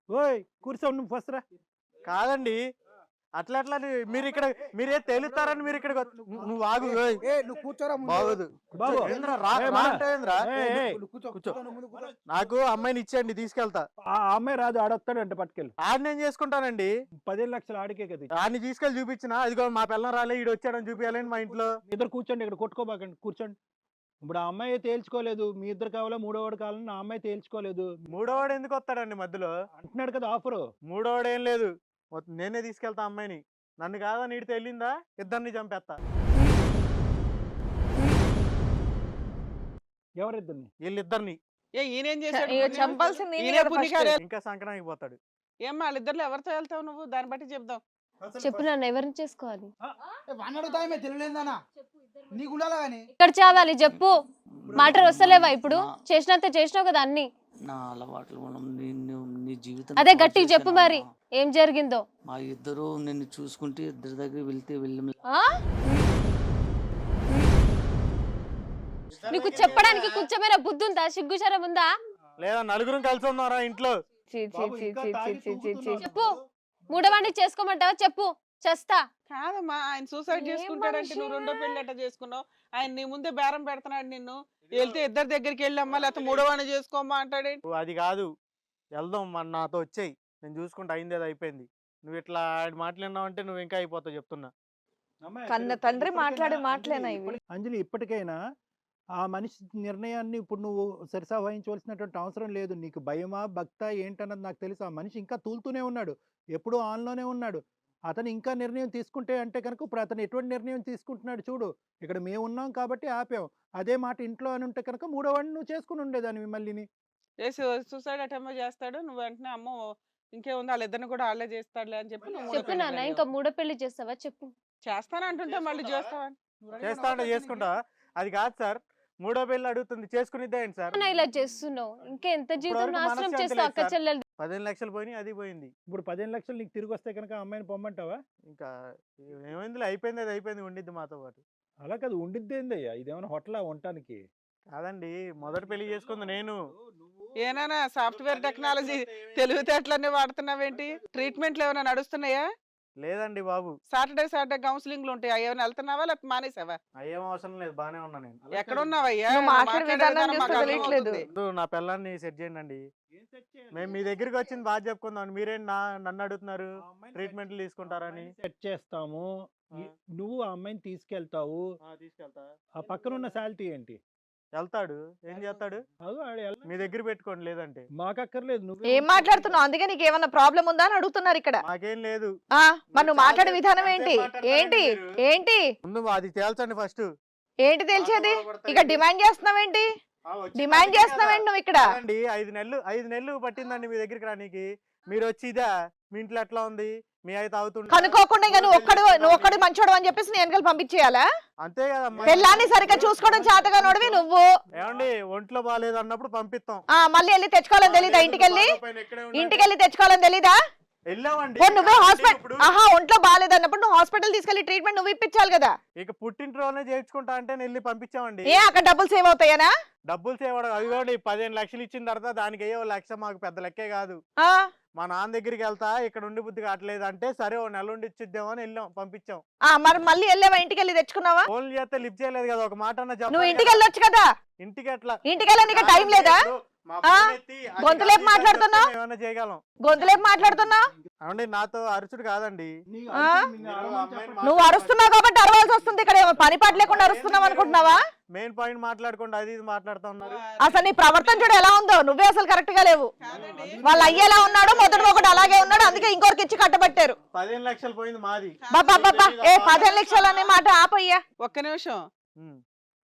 ఓయ్ కూర్చో, నువ్వు ఫస్ట్ రా. కాదండి, అట్లా మీరే తేలుతారని మీరు ఇక్కడ నువ్వు ఆగు. నువ్వు కూర్చోరా బాగోదు. బాబు కూర్చో. నాకు అమ్మాయిని ఇచ్చేయండి, తీసుకెళ్తా. ఆ అమ్మాయి రాదు, ఆడొస్తాడంట, పట్టుకెళ్ళి. ఆడిని ఏం చేసుకుంటానండి? 15 లక్షలు ఆడికే కదా. ఆడిని తీసుకెళ్ళి చూపించిన, అదిగో మా పిల్లం రాలే, ఈడు వచ్చాడని చూపించాలని మా ఇంట్లో. ఇద్దరు కూర్చోండి, ఇక్కడ కొట్టుకోబాకండి, కూర్చోండి. ఇప్పుడు ఆ అమ్మాయి తేల్చుకోలేదు, మీ ఇద్దరు కావాలా మూడోవాడు కావాలని ఆ అమ్మాయి తేల్చుకోలేదు మూడోవాడు ఎందుకు వస్తాడండి మధ్యలో? అంటున్నాడు కదా ఆఫరు. మూడోవాడు ఏం లేదు, నేనే తీసుకెళ్తా అమ్మాయిని. నన్ను కాదా నీడితే వెళ్ళిందా ఇద్దరిని చంపేస్తా. ఎవరిద్దరిని? వీళ్ళిద్దరిని. ఈయనేం చేశాడు ఇక పుణ్యం? చంపాల్సింది ఈయనే ఈయనే కదా పుణ్యకార్యాలు. ఇంకా సంక్రాంతికి పోతాడు. ఏమ్మా వాళ్ళిద్దరిలో ఎవరితో వెళ్తావు నువ్వు? దాన్ని బట్టి చెప్దాం. చెప్పు నాన్న, ఎవరిని చేసుకోవాలి? వాడిని అడుగుతామే తెలియలేదనా నీకు ఉండాలా కానీ ఇక్కడ చావాలి చెప్పు. మాటలు వస్తలేవా ఇప్పుడు? చేసినంత చేసినావు కదా అన్ని. నా అలవాట్లు మనం నీ జీవితం అదే గట్టిగా చెప్పు మరి, ఏం జరిగిందో. మా ఇద్దరు నిన్ను చూసుకుంటే ఇద్దరి దగ్గర వెళ్ళం. ఆ? నీకు చెప్పడానికి కొంచెమైనా బుద్ధి ఉందా, సిగ్గుచరం ఉందా? లేదా నలుగురం కలిసి ఉన్నారా ఇంట్లో? చీ, చీ, బాబు, చీ, ఇంకా చీ, తాగి చీ, చీ, చీ. తూగుతున్నావు. చెప్పు. మూడవాడిని చేసుకోమంటావా చెప్పు, చేస్తా. కాదమ్మా, ఆయన సూసైడ్ ఏం చేసుకుంటాడంటే నువ్వు మనిషి? రెండో పెళ్లి అట్ట చేసుకున్నావు. ఆయన నీ ముందే బేరం పెడుతున్నాడు నిన్ను. వెళ్తే ఇద్దరి దగ్గరికి వెళ్ళమ్మా, లేకపోతే మూడోవాడిని చేసుకోమ్మా అంటాడేంటి? నువ్వు అది కాదు, వెళ్దాం మన నాతో వచ్చేయి, నేను చూసుకుంటా, అయింది అది అయిపోయింది. నువ్వు ఇట్లా ఆయన మాట్లాడినావు అంటే నువ్వు ఇంకా అయిపోతావు చెప్తున్నా. అమ్మాయి, కన్న ఇప్పటికైనా తండ్రి మాట్లాడే అంజలి, మాటలేనా ఇవి? అంజలి ఇప్పటికైనా ఆ మనిషి నిర్ణయాన్ని ఇప్పుడు నువ్వు సరిసా వహించవలసినటువంటి అవసరం లేదు. నీకు భయమా భక్త ఏంటన్నది నాకు తెలుసు. ఆ మనిషి ఇంకా తూలుతూనే ఉన్నాడు, ఎప్పుడూ ఆన్లోనే ఉన్నాడు. అతను ఇంకా నిర్ణయం తీసుకుంటే అంటే కనుక ఇప్పుడు అతను ఎటువంటి నిర్ణయం తీసుకుంటున్నాడు చూడు. ఇక్కడ మేము ఉన్నాం కాబట్టి ఆపాం. అదే మాట ఇంట్లో అని ఉంటే కనుక మూడోవాడిని నువ్వు చేసుకుని ఉండేదాన్ని మళ్ళీని. చేసి సూసైడ్ అటెంప్ట్ చేస్తాడు. నువ్వు వెంటనే అమ్మో ఇంకేముంది వాళ్ళిద్దరిని కూడా వాళ్ళే చేస్తాడులే అని చెప్పి నువ్వు మూడో చెప్పు పెళ్లికి నాన్న, వెళ్ళావు. ఇంకా మూడో పెళ్లి చేస్తావా చెప్పు. చేస్తానంటుంటే మళ్ళీ చేస్తావా? చేస్తా అంటే చేసుకుంటా. అది కాదు సార్, మూడో పెళ్ళి అడుగుతుంది, చేసుకునిద్దా ఏంటి సార్? నాన్న ఇలా చేస్తున్నావు, ఇంకా ఎంత జీవితం ఇప్పటివరకు నాశనం మనశ్శాంతి చేస్తావు లేదు అక్క సార్. చెల్లెలు. 15 లక్షలు పోయినాయి, అది పోయింది. ఇప్పుడు 15 లక్షలు నీకు తిరిగి వస్తే కనుక ఆ అమ్మాయిని పొమ్మంటావా? ఇంకా ఏమైందిలే, అయిపోయింది అది అయిపోయింది, ఉండిద్ది మాతో పాటు. అలా కాదు, ఉండిద్దేందయ్యా, ఇదేమైనా హోటలా ఉండటానికి? కాదండి, మొదటి పెళ్లి చేసుకుంది నేను. ఏనానా సాఫ్ట్వేర్ టెక్నాలజీ తెలివితేటలన్నీ వాడుతున్నావేంటి? ట్రీట్మెంట్లు ఏమైనా నడుస్తున్నాయా? లేదండి బాబు, సాటర్డే కౌన్సిలింగ్లు ఉంటాయి. అవి ఏమైనా వెళ్తున్నావా లేకపోతే మానేసావా? అయ్యేం అవసరం లేదు, బానే ఉన్నా నేను. ఎక్కడున్నావయ్యా? నువ్వు నువ్వు మాట్లాడే మాట్లాడే విధానం విధానం చూస్తే మాకు తెలియట్లేదు. అర్థమవుతుంది. ముందు నా పిల్లల్ని సెట్ చేయండి. మేము మీ దగ్గరికి వచ్చింది బాగా చెప్పుకుందాం, మీరేంటి నన్ను అడుగుతున్నారు ట్రీట్మెంట్లు తీసుకుంటారని. సెట్ చేస్తాము. ఆ. నువ్వు ఆ అమ్మాయిని తీసుకెళ్తావు. తీసుకెళ్తా. ఆ పక్కన ఉన్న శాలిటీ ఏంటి? వెళ్తాడు, ఏం చేస్తాడు? అదో ఆడు వెళ్ళ- మీ దగ్గర పెట్టుకోండి, లేదంటే మాకు అక్కర్లేదు. నువ్వు ఏం మాట్లాడుతున్నావు? అందుకే నీకు ఏమన్నా ప్రాబ్లం ఉందా అని అడుగుతున్నారు ఇక్కడ. మాకేం లేదు. ఆ మరి నువ్వు మాట్లాడే చాలా విధానం సేపు ఏంటి? మాట్లాడతారండి ఏంటి మీరు. ఏంటి ముందు అది తేల్చండి ఫస్ట్. ఏంటి తెలిసేది? ఇక డిమాండ్ చేస్తున్నావేంటి? డిమాండ్ చేస్తున్నావేంటి నువ్వు ఇక్కడ? 5 నెలలు పట్టిందండి మీ దగ్గరికి రానికి. మీరు వచ్చి ఇదా మీ ఇంట్లో ఎట్లా ఉంది, మీ అయితే తాగుతుంటే కనుక్కోకుండా ఇక నువ్వు ఒక్కడు మంచోడు అని చెప్పేసి నేను వెనకాల పంపించేయాలా? అంతే కదమ్మా. పెళ్ళాన్ని సరిగ్గా చూసుకోవడం చేతగా నోడివి నువ్వు. ఏమండి, ఒంట్లో బాగాలేదు అన్నప్పుడు పంపిస్తాం. మళ్ళీ వెళ్ళి తెచ్చుకోవాలని తెలీదా? ఇంటికెళ్ళి తెచ్చుకోవాలని తెలీదా? వెళ్ళామండి. పోనీ నువ్వే హాస్పిటల్ ఇప్పుడు ఒంట్లో బాగాలేదు అన్నప్పుడు నువ్వు హాస్పిటల్ తీసుకెళ్లి ట్రీట్మెంట్ నువ్వు ఇప్పించాలి కదా. ఇక పుట్టింట్లోనే చేర్చుకుంటా అంటే వెళ్ళి పంపించామండి. ఏ అక్కడ డబ్బులు సేవ్ అవుతాయనా? డబ్బులు సేవడం అది కూడా 15 లక్షలు ఇచ్చిన తర్వాత దానికి అయ్యే 1 లక్ష మాకు పెద్ద లెక్కే కాదు. ఆ, మా నాన్న దగ్గరికి వెళ్తా, ఇక్కడ ఉండి బుద్ధి కావట్లేదు అంటే సరే ఓ నెల ఉండి ఇచ్చిద్దాం అని వెళ్ళాం, పంపించాం. మరి మళ్ళీ వెళ్ళావా? ఇంటికి వెళ్ళి తెచ్చుకున్నావా? ఫోన్లు చేస్తే లిఫ్ట్ చేయలేదు కదా, ఒక మాట అన్న నువ్వు చెప్పాలి ఇంటికి కదా. వెళ్ళొచ్చు కదా. ఇంటికి ఎట్లా? ఇంటికి వెళ్ళడానికి టైం లేదా? మా ఆ? ఫోన్ ఎత్తి అది గొంతులేపు కాదు, ఇది మాట్లాడుతున్నావ్? చెప్తే ఏమన్నా చేయగలం. గొంతులేపు మాట్లాడుతున్నావు. అవండి నాతో అరుచుడు కాదండి. నీకు ఆ? అరుచుడు, నిన్ను అరవమని చెప్పండి. నువ్వు అరుస్తున్నావు కాబట్టి అరవాల్సి వస్తుంది. ఇక్కడ ఏమో పని పాట లేకుండా అరుస్తున్నావు అనుకుంటున్నావా? మెయిన్ పాయింట్ మాట్లాడుకుంటూ అది ఇది మాట్లాడుతూ ఉన్నారు. అసలు నీ ప్రవర్తన చూడు ఎలా ఉందో. నువ్వే అసలు కరెక్ట్ గా లేవు. వాళ్ళు అయ్యేలా ఉన్నాడు, మొదటి ఒకటి అలాగే ఉన్నాడు, అందుకే ఇంకొకరికి ఇచ్చి కట్టబట్టారు. 15 లక్షలు పోయింది మాది. బాబా 15 లక్షలు అనే మాట ఆపయ్యా. ఒక్క నిమిషం. ఉమ్.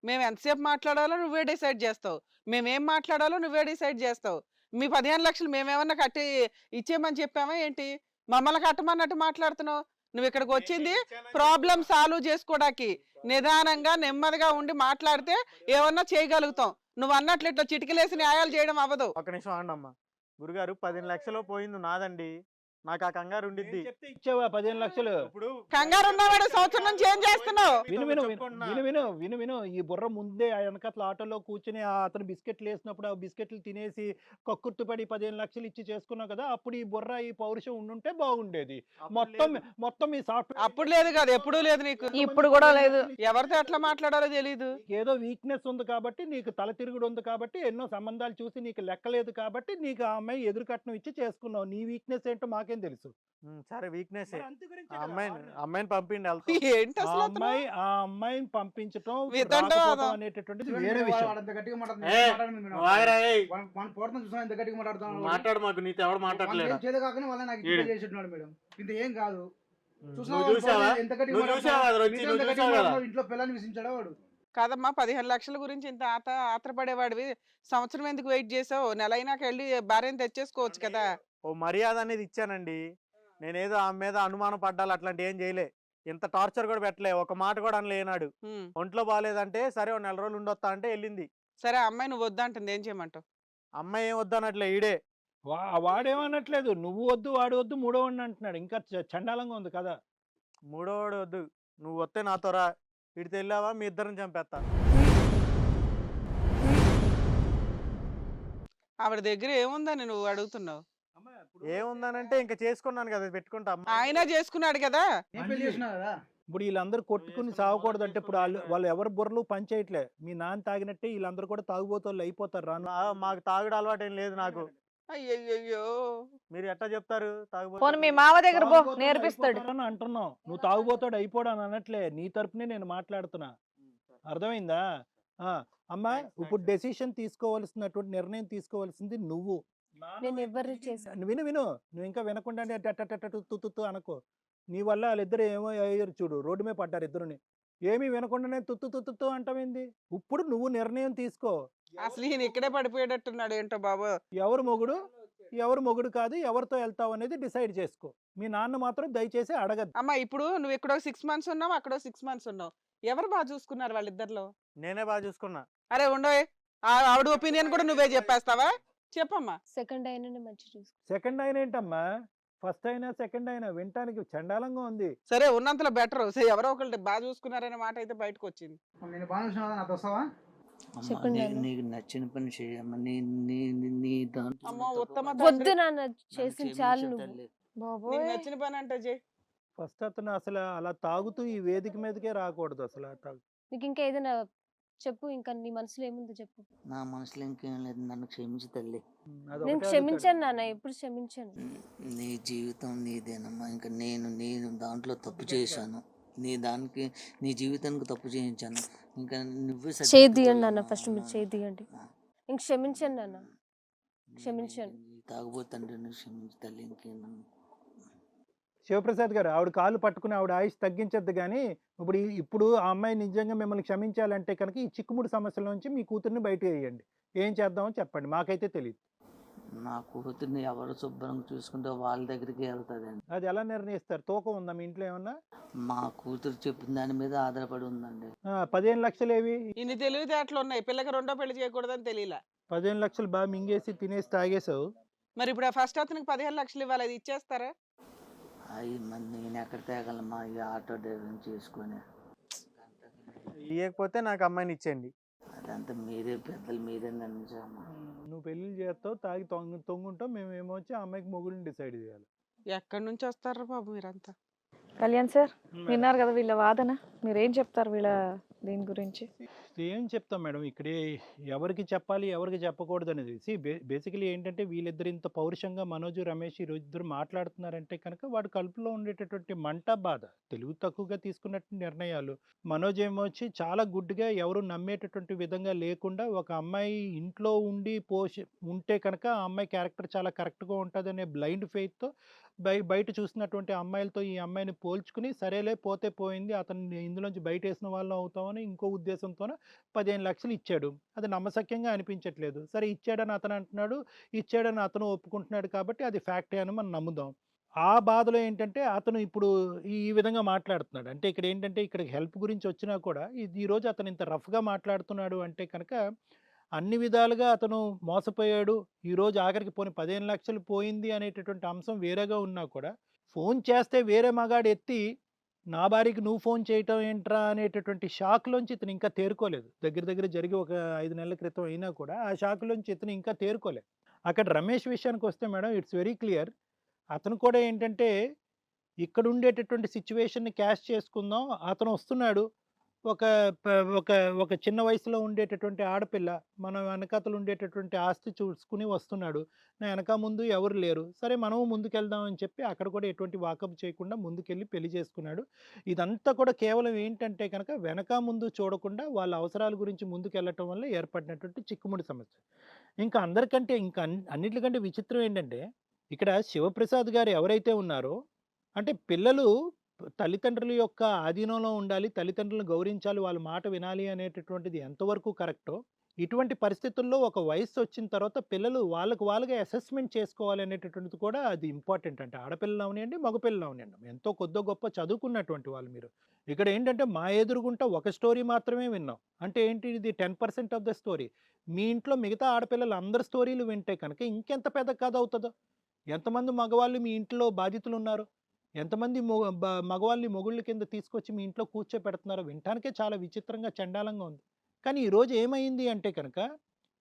మేము ఎంతసేపు మాట్లాడాలో నువ్వే డిసైడ్ చేస్తావు. మేమేం మాట్లాడాలో నువ్వే డిసైడ్ చేస్తావు. మీ 15 లక్షలు మేమేమన్నా కట్టి ఇచ్చేయమని చెప్పామా ఏంటి? మమ్మల్ని కట్టమన్నట్టు మాట్లాడుతున్నావు. నువ్వు ఇక్కడికి వచ్చింది ప్రాబ్లం సాల్వ్ చేసుకోవడానికి. నిదానంగా నెమ్మదిగా ఉండి మాట్లాడితే ఏమన్నా చేయగలుగుతాం. నువ్వు అన్నట్లు ఇట్లా చిటికలేసి న్యాయాలు చేయడం అవ్వదు. ఒక నిమిషం ఆగండమ్మా. గురుగారు 15 లక్షలు పోయింది నాదండి, నాకు ఆ కంగారు ఉండిద్ది. నేను చెప్తే ఇచ్చావా 15 లక్షలు? ఇప్పుడు కంగారు ఉన్నవాడు సంవత్సరం నుంచి ఏం చేస్తున్నావు? విను విను చెప్పుకుంటున్నా. విను విను విను విను ఈ బుర్ర ముందే ఆ వెనకట్ల ఆటోలో కూర్చుని అతను బిస్కెట్లు వేసినప్పుడు ఆ బిస్కెట్లు తినేసి కక్కుర్తుపడి 15 లక్షలు ఇచ్చి చేసుకున్నావు కదా, అప్పుడు ఈ బుర్ర ఈ పౌరుషం ఉండుంటే బాగుండేది. మొత్తం ఈ సాఫ్ట్వేర్ అప్పుడు లేదు కదా, ఎప్పుడూ లేదు నీకు. ఇప్పుడు కూడా లేదు. ఎవరితో ఎట్లా మాట్లాడాలో తెలీదు. ఏదో వీక్నెస్ ఉంది కాబట్టి, నీకు తల తిరుగుడు ఉంది కాబట్టి, ఎన్నో సంబంధాలు చూసి నీకు లెక్కలేదు కాబట్టి నీకు ఆ అమ్మాయి ఎదురు కట్నం ఇచ్చి చేసుకున్నావు. నీ వీక్నెస్ ఏంటో మాకు నాకేం తెలుసు. సరే వీక్నెస్ మరి అంతే గురించే కదా అమ్మాయిని వాడిన. అమ్మాయిని పంపిండి వెళ్తాం. ఏంటి ఆ అసలు అతను? అమ్మాయిని పంపించటం వితండవాదం. రాకపోవటం అనేటటువంటిది వేరే విషయం. వాడు అంత గట్టిగా నువ్వు ఆగరా, ఏయ్. పోడుతున్నా చూసా ఎంత గట్టిగా మాట్లాడుతున్నాడు. మాట్లాడు, మాకు నీతో ఎవడు మాట్లాడలేడు. చేత కాకనే వాళ్ళ నాకు ఈడు. ఇట్లా చేసేట్టున్నాడు మేడం. ఇంత ఏం కాదు. నువ్వు చూసావా? ఎంత గట్టిగా నువ్వు చూసావా అది వచ్చి? మీతో నువ్వు ఎంత గట్టిగా చూసావు కదా? మాట్లాడుతున్నాడు, ఇంట్లో పిల్లల్ని విసిగించాడా వాడు? కాదమ్మా, 15 లక్షల గురించి ఇంత ఆత్రపడేవాడివి సంవత్సరం ఎందుకు వెయిట్ చేసావు? నెల అయినాక వెళ్ళి భార్యను తెచ్చేసుకోవచ్చు కదా. ఓ మర్యాద అనేది ఇచ్చానండి. నేనేదో ఆమె మీద అనుమానం పడ్డాలి అట్లాంటి ఏం చేయలే. ఇంత టార్చర్ కూడా పెట్టలే, ఒక మాట కూడా అనలేనాడు. ఉమ్. ఒంట్లో బాగాలేదంటే సరే ఓ 4 రోజులు ఉండొస్తా అంటే వెళ్ళింది. సరే, అమ్మాయి నువ్వు వద్దంటుంది, ఏం చేయమంటావు? అమ్మాయి ఏం వద్దనట్లే, ఈడే. వాడేమనట్లేదు, నువ్వు వద్దు వాడు వద్దు మూడో వాడిని అంటున్నాడు. ఇంకా చండాలంగా ఉంది కదా. మూడోవాడు వద్దు, నువ్వు వస్తే నాతో రా. ఇడితే వెళ్ళావా మీ ఇద్దరిని చంపేస్తా. ఆవిడ దగ్గర ఏముందని నువ్వు అడుగుతున్నావు? ఏముందనంటే ఇంకా చేసుకున్నాను కదా, పెట్టుకుంటా. ఆయన చేసుకున్నాడు కదా. నేను పెళ్లి చేసినా కదా. ఇప్పుడు వీళ్ళందరూ కొట్టుకుని సాగకూడదు అంటే ఇప్పుడు వాళ్ళు ఎవరు బుర్రలు పని చేయట్లే. మీ నాన్న తాగినట్టే వీళ్ళందరూ కూడా తాగుబోతోళ్ళు అయిపోతారు రాను. మాకు తాగుడు అలవాటు ఏం లేదు నాకు. అయ్యయ్యో, మీరు ఎట్లా చెప్తారు తాగుబోతు? పోనీ మీ మావ దగ్గర పో, తాగుబోతోళ్ళు నేర్పిస్తాడు. అయిపోతారని అంటున్నావు. నువ్వు తాగుబోతాడు అయిపోడు అని అనట్లే, నీ తరపునే నేను మాట్లాడుతున్నా. అర్థమైందా? అమ్మా, ఇప్పుడు డెసిషన్ తీసుకోవాల్సినటువంటి నిర్ణయం తీసుకోవాల్సింది నువ్వు. నేను ఎవరిని చేశాను? విను విను, నువ్వు ఇంకా వినకుండా తుత్తు అనుకో. నీ వల్ల వాళ్ళిద్దరు ఏమో అయ్యారు చూడు, రోడ్డు మీద పడ్డారు ఇద్దరుని. ఏమీ వినకుండానే తుత్తు అంటావేంది? ఇప్పుడు నువ్వు నిర్ణయం తీసుకో. అసలు ఈయన ఇక్కడే పడిపోయేటట్టున్నాడు ఏంటో బాబు. ఎవరు మొగుడు కాదు, ఎవరితో వెళ్తావు అనేది డిసైడ్ చేసుకో. మీ నాన్న మాత్రం దయచేసి అడగద్దు. అమ్మా, ఇప్పుడు నువ్వు ఇక్కడ 6 మంత్స్ ఉన్నావు, అక్కడ 6 మంత్స్ ఉన్నావు. ఎవరు బాగా చూసుకున్నారు వాళ్ళిద్దరిలో? నేనే బాగా చూసుకున్నా. అరే ఉండోయ్, ఆవిడ ఒపీనియన్ కూడా నువ్వే చెప్పేస్తావా? చెప్పమ్మా. సెకండ్ అయినా మంచి చూసుకో. సెకండ్ అయినా ఏంటమ్మా, ఫస్ట్ అయినా సెకండ్ అయినా వినటానికి చండాలంగా ఉంది. సరే, ఉన్నంతలో బెటర్. ఎవరో ఒకళ్ళు బాగా చూసుకున్నారనే మాట అయితే బయటకు వచ్చింది. నేను బాగా చూసినా కదా, నాతో వస్తావా? అమ్మా, చెప్పండి నీ- నాన్న. నీకు నచ్చిన పని చేయమ్మా. నీ దాంట్లో అమ్మో, తప్పు ఉత్తమ కాదు. వద్దు నాన్న, నన్ను చేసిన క్షమించు చాలు నువ్వు. తల్లి. బాబోయ్. నీకు నచ్చిన పని అంటే చెయ్. ఫస్ట్ అతను అసలు అలా తాగుతూ ఈ వేదిక మీదకే రాకూడదు అసలు. నీకు ఇంకా ఏదైనా చెప్పు, ఇంకా నీ మనసులో ఏముందో చెప్పు. నా మనసులో ఇంకేం లేదు, నన్ను క్షమించు తల్లి. అదొకటే నేను అడుగుతాడు. క్షమించాను నాన్న, ఎప్పుడు క్షమించాను. నీ జీవితం నీదేనమ్మా. ఇంకా నేను దాంట్లో తప్పు చేశాను. నీ జీవితానికి తప్పు చేయించాను. ఇంకా నువ్వే చేదియండి నాన్న, ఫస్ట్ మీరు చేదియండి. ఇంక క్షమించాను నాన్న, క్షమించాను. తాగుబోతండ్రి, నువ్వు క్షమించు తల్లి. ఇంకేమన్నా శివప్రసాద్ గారు, ఆవిడ కాళ్ళు పట్టుకుని ఆవిడ ఆయుష్ తగ్గించద్దు. కానీ ఇప్పుడు ఆ అమ్మాయి నిజంగా మిమ్మల్ని క్షమించాలంటే కనుక ఈ చిక్కుముడి సమస్యల నుంచి మీ కూతుర్ని బయట వేయండి. ఏం చేద్దామో చెప్పండి, మాకైతే తెలియదు. నా కూతుర్ని ఎవరు శుభ్రంగా చూసుకుంటే వాళ్ళ దగ్గరికి వెళ్తుందండి. అది ఎలా నిర్ణయిస్తారు? తూకం ఉందా మీ ఇంట్లో ఏమన్నా? మా కూతురు చెప్పిన దాని మీద ఆధారపడి ఉందండి. 15 లక్షలు ఏవి? ఇన్ని తెలివితేటలు ఉన్నాయి, పిల్లకి రెండో పెళ్లి చేయకూడదని తెలియలా. 15 లక్షలు బాగా మింగేసి తినేసి తాగేసావు. మరి ఇప్పుడు ఫస్ట్ అతనికి 15 లక్షలు ఇవ్వాలి, అది ఇచ్చేస్తారా? అవి మరి నేను ఎక్కడ తేగలమ్మా, ఈ ఆటో డ్రైవింగ్ చేసుకొని. ఇవ్వకపోతే నాకు అమ్మాయిని ఇచ్చేయండి. అదంతా మీరే పెద్దలు, మీరే నిర్ణయించాలమ్మా. నువ్వు పెళ్లి చేస్తావు, తాగి తొంగుంటావు, మేము ఏమొచ్చి ఆ అమ్మాయికి మొగుడిని డిసైడ్ చేయాలి. ఎక్కడి నుంచి వస్తారా బాబు మీరంతా? కళ్యాణ్ సార్, విన్నారు కదా వీళ్ళ వాదన. మీరేం చెప్తారు వీళ్ళ దీని గురించి? ఏం చెప్తాం మేడం, ఇక్కడే ఎవరికి చెప్పాలి ఎవరికి చెప్పకూడదు అనేది. బేసికలీ ఏంటంటే వీళ్ళిద్దరు ఇంత పౌరుషంగా మనోజ్ రమేష్ ఇద్దరు మాట్లాడుతున్నారంటే కనుక వాడు కలుపులో ఉండేటటువంటి మంట బాధ, తెలుగు తక్కువగా తీసుకున్నట్టు నిర్ణయాలు. మనోజ్ ఏమొచ్చి చాలా గుడ్డుగా ఎవరు నమ్మేటటువంటి విధంగా లేకుండా ఒక అమ్మాయి ఇంట్లో ఉండి ఉంటే కనుక ఆ అమ్మాయి క్యారెక్టర్ చాలా కరెక్ట్గా ఉంటుంది అనే బ్లైండ్ ఫెయిత్తో బయట చూసినటువంటి అమ్మాయిలతో ఈ అమ్మాయిని పోల్చుకుని సరేలే పోతే పోయింది, అతన్ని ఇందులోంచి బయట వేసిన వాళ్ళం అవుతామని ఇంకో ఉద్దేశంతోనే 15 లక్షలు ఇచ్చాడు. అది నమ్మశక్యంగా అనిపించట్లేదు. సరే ఇచ్చాడని అతను అంటున్నాడు, ఇచ్చాడని అతను ఒప్పుకుంటున్నాడు కాబట్టి అది ఫ్యాక్టే అని మనం నమ్ముదాం. ఆ బాధలో ఏంటంటే అతను ఇప్పుడు ఈ విధంగా మాట్లాడుతున్నాడు. అంటే ఇక్కడ ఏంటంటే ఇక్కడ హెల్ప్ గురించి వచ్చినా కూడా ఈరోజు అతను ఇంత రఫ్గా మాట్లాడుతున్నాడు అంటే కనుక అన్ని విధాలుగా అతను మోసపోయాడు. ఈరోజు ఆఖరికి 15 లక్షలు పోయింది అనేటటువంటి అంశం వేరేగా ఉన్నా కూడా ఫోన్ చేస్తే వేరే మగాడు ఎత్తి నా భార్యకి నువ్వు ఫోన్ చేయటం ఏంట్రా అనేటటువంటి షాక్లోంచి ఇతను ఇంకా తేరుకోలేదు. దగ్గర జరిగి ఒక 5 నెలల క్రితం అయినా కూడా ఆ షాక్లోంచి ఇతను ఇంకా తేరుకోలేదు. అక్కడ రమేష్ విషయానికి వస్తే మేడం ఇట్స్ వెరీ క్లియర్. అతను కూడా ఏంటంటే ఇక్కడ ఉండేటటువంటి సిచ్యువేషన్ని క్యాష్ చేసుకుందాం, అతను వస్తున్నాడు, ఒక ఒక ఒక చిన్న వయసులో ఉండేటటువంటి ఆడపిల్ల మన వెనకాతలు ఉండేటటువంటి ఆస్తి చూసుకుని వస్తున్నాడు. నా వెనక ముందు ఎవరు లేరు. సరే మనము ముందుకెళ్దాం అని చెప్పి అక్కడ కూడా ఎటువంటి వాకప్ చేయకుండా ముందుకెళ్ళి పెళ్లి చేసుకున్నాడు. ఇదంతా కూడా కేవలం ఏంటంటే కనుక వెనక ముందు చూడకుండా వాళ్ళ అవసరాల గురించి ముందుకెళ్ళటం వల్ల ఏర్పడినటువంటి చిక్కుముడి సమస్య. ఇంకా అందరికంటే ఇంకా అన్నిట్లకంటే విచిత్రం ఏంటంటే ఇక్కడ శివప్రసాద్ గారు ఎవరైతే ఉన్నారో అంటే పిల్లలు తల్లిదండ్రుల యొక్క ఆధీనంలో ఉండాలి. తల్లిదండ్రులను గౌరవించాలి. వాళ్ళ మాట వినాలి అనేటటువంటిది ఎంతవరకు కరెక్టో, ఇటువంటి పరిస్థితుల్లో ఒక వయస్సొచ్చిన తర్వాత పిల్లలు వాళ్ళకి వాళ్ళుగా అసెస్‌మెంట్ చేసుకోవాలి అనేటటువంటిది కూడా అది ఇంపార్టెంట్ అంట. ఆడపిల్లలు అవనియండి, మగపిల్లలు అవనియండి. ఎంతో కొద్దో గొప్పో చదువుకున్నటువంటి వాళ్ళు మీరు. ఇక్కడ ఏంటంటే మా ఎదురుగుంట ఒక స్టోరీ మాత్రమే విన్నాం. అంటే ఏంటి ఇది 10% ఆఫ్ ద స్టోరీ. మీ ఇంట్లో మిగతా ఆడపిల్లలు అందరి స్టోరీలు వింటే కనుక ఇంకెంత పెద్ద కథ అవుతదో. ఎంతమంది మగవాళ్ళు మీ ఇంట్లో బాధితులున్నారు? ఎంతమంది మగవాళ్ళని మొగుళ్ళ కింద తీసుకొచ్చి మీ ఇంట్లో కూర్చోపెడుతున్నారో వినటానికే చాలా విచిత్రంగా, చండాలంగా ఉంది. కానీ ఈరోజు ఏమైంది అంటే కనుక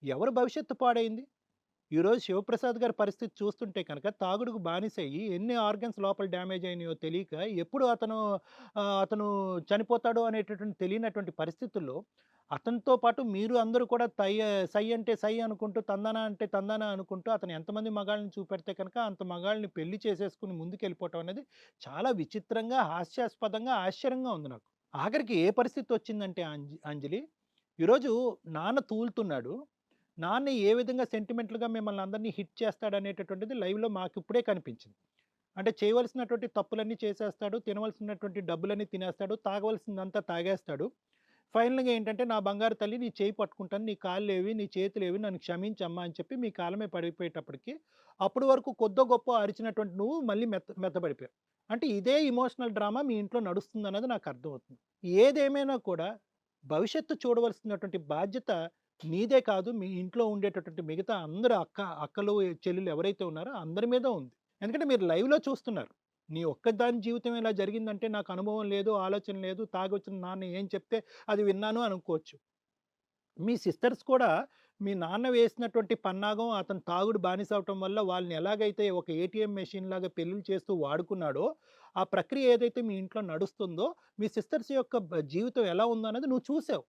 ఎవరి భవిష్యత్తు పాడైంది? ఈరోజు శివప్రసాద్ గారి పరిస్థితి చూస్తుంటే కనుక తాగుడుకు బానిసయ్యి ఎన్ని ఆర్గన్స్ లోపల డ్యామేజ్ అయినాయో తెలియక ఎప్పుడు అతను చనిపోతాడో అనేటటువంటి తెలియనటువంటి పరిస్థితుల్లో అతనితో పాటు మీరు అందరూ కూడా సై అంటే సై అనుకుంటూ, తందానా అంటే తందానా అనుకుంటూ అతను ఎంతమంది మగాళ్ళని చూపెడితే కనుక అంత మగాళ్ళని పెళ్లి చేసేసుకుని ముందుకెళ్ళిపోవటం అనేది చాలా విచిత్రంగా, హాస్యాస్పదంగా, ఆశ్చర్యంగా ఉంది నాకు. ఆఖరికి ఏ పరిస్థితి వచ్చిందంటే అంజలి, ఈరోజు నాన్న తూలుతున్నాడు. నాన్న ఏ విధంగా సెంటిమెంటల్‌గా మిమ్మల్ని అందరిని హిట్ చేస్తాడనేటటువంటిది లైవ్‌లో మాకిప్పుడే కనిపించింది. అంటే చేయవలసినటువంటి తప్పులన్నీ చేసేస్తాడు. తినవలసినటువంటి డబ్బులన్నీ తినేస్తాడు. తాగవలసిందంతా తాగేస్తాడు. ఫైనల్‌గా ఏంటంటే, "నా బంగారు తల్లి నీ చేయి పట్టుకుంటాను. నీ కాళ్ళేవి, నీ చేతులేవి నన్ను క్షమించమ్మా" అని చెప్పి మీ కాళ్ళ మీద పడిపోయేటప్పటికి, అప్పటి వరకు కొద్దో గొప్పో అరిచినటువంటి నువ్వు మళ్ళీ మెత్తబడిపోయావు. అంటే ఇదే ఎమోషనల్ డ్రామా మీ ఇంట్లో నడుస్తుందన్నది నాకు అర్థమవుతుంది. ఏదేమైనా కూడా భవిష్యత్తు చూడవలసినటువంటి బాధ్యత నీదే కాదు, మీ ఇంట్లో ఉండేటటువంటి మిగతా అందరు అక్కలు, చెల్లెలు ఎవరైతే ఉన్నారో అందరి మీద ఉంది. ఎందుకంటే మీరు లైవ్‌లో చూస్తున్నారు. నీ ఒక్కదాని జీవితం ఇలా జరిగిందంటే నాకు అనుభవం లేదు, ఆలోచన లేదు, తాగొచ్చిన నాన్న ఏం చెప్తే అది విన్నాను అనుకోవచ్చు. మీ సిస్టర్స్ కూడా మీ నాన్న వేసినటువంటి పన్నాగం అతను తాగుడు బానిస అవ్వటం వల్ల వాళ్ళని ఎలాగైతే ఒక ఏటీఎం మెషిన్ లాగా పెళ్లిళ్ళు చేస్తూ వాడుకున్నాడో, ఆ ప్రక్రియ ఏదైతే మీ ఇంట్లో నడుస్తుందో, మీ సిస్టర్స్ యొక్క జీవితం ఎలా ఉందన్నది నువ్వు చూసావు.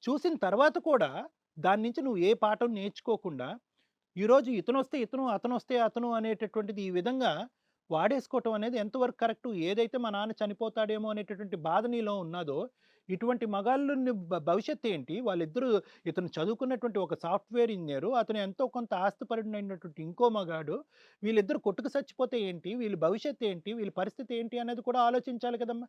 చూసిన తర్వాత కూడా దాని నుంచి నువ్వు ఏ పాఠం నేర్చుకోకుండా ఈరోజు ఇతనొస్తే ఇతను, అతనొస్తే అతను అనేటటువంటిది ఈ విధంగా వాడేసుకోవటం అనేది ఎంతవరకు కరెక్టు? ఏదైతే మా నాన్న చనిపోతాడేమో అనేటటువంటి బాధ నీలో ఉన్నాదో, ఇటువంటి మగాళ్ళు భవిష్యత్తు ఏంటి? వాళ్ళిద్దరూ ఇతను చదువుకున్నటువంటి ఒక సాఫ్ట్‌వేర్ ఇంజినీరు, అతను ఎంతో కొంత ఆస్తిపరుడైనటువంటి ఇంకో మగాడు. వీళ్ళిద్దరు కొట్టుకు చచ్చిపోతే ఏంటి? వీళ్ళ భవిష్యత్తు ఏంటి? వీళ్ళ పరిస్థితి ఏంటి? అనేది కూడా ఆలోచించాలి కదమ్మా!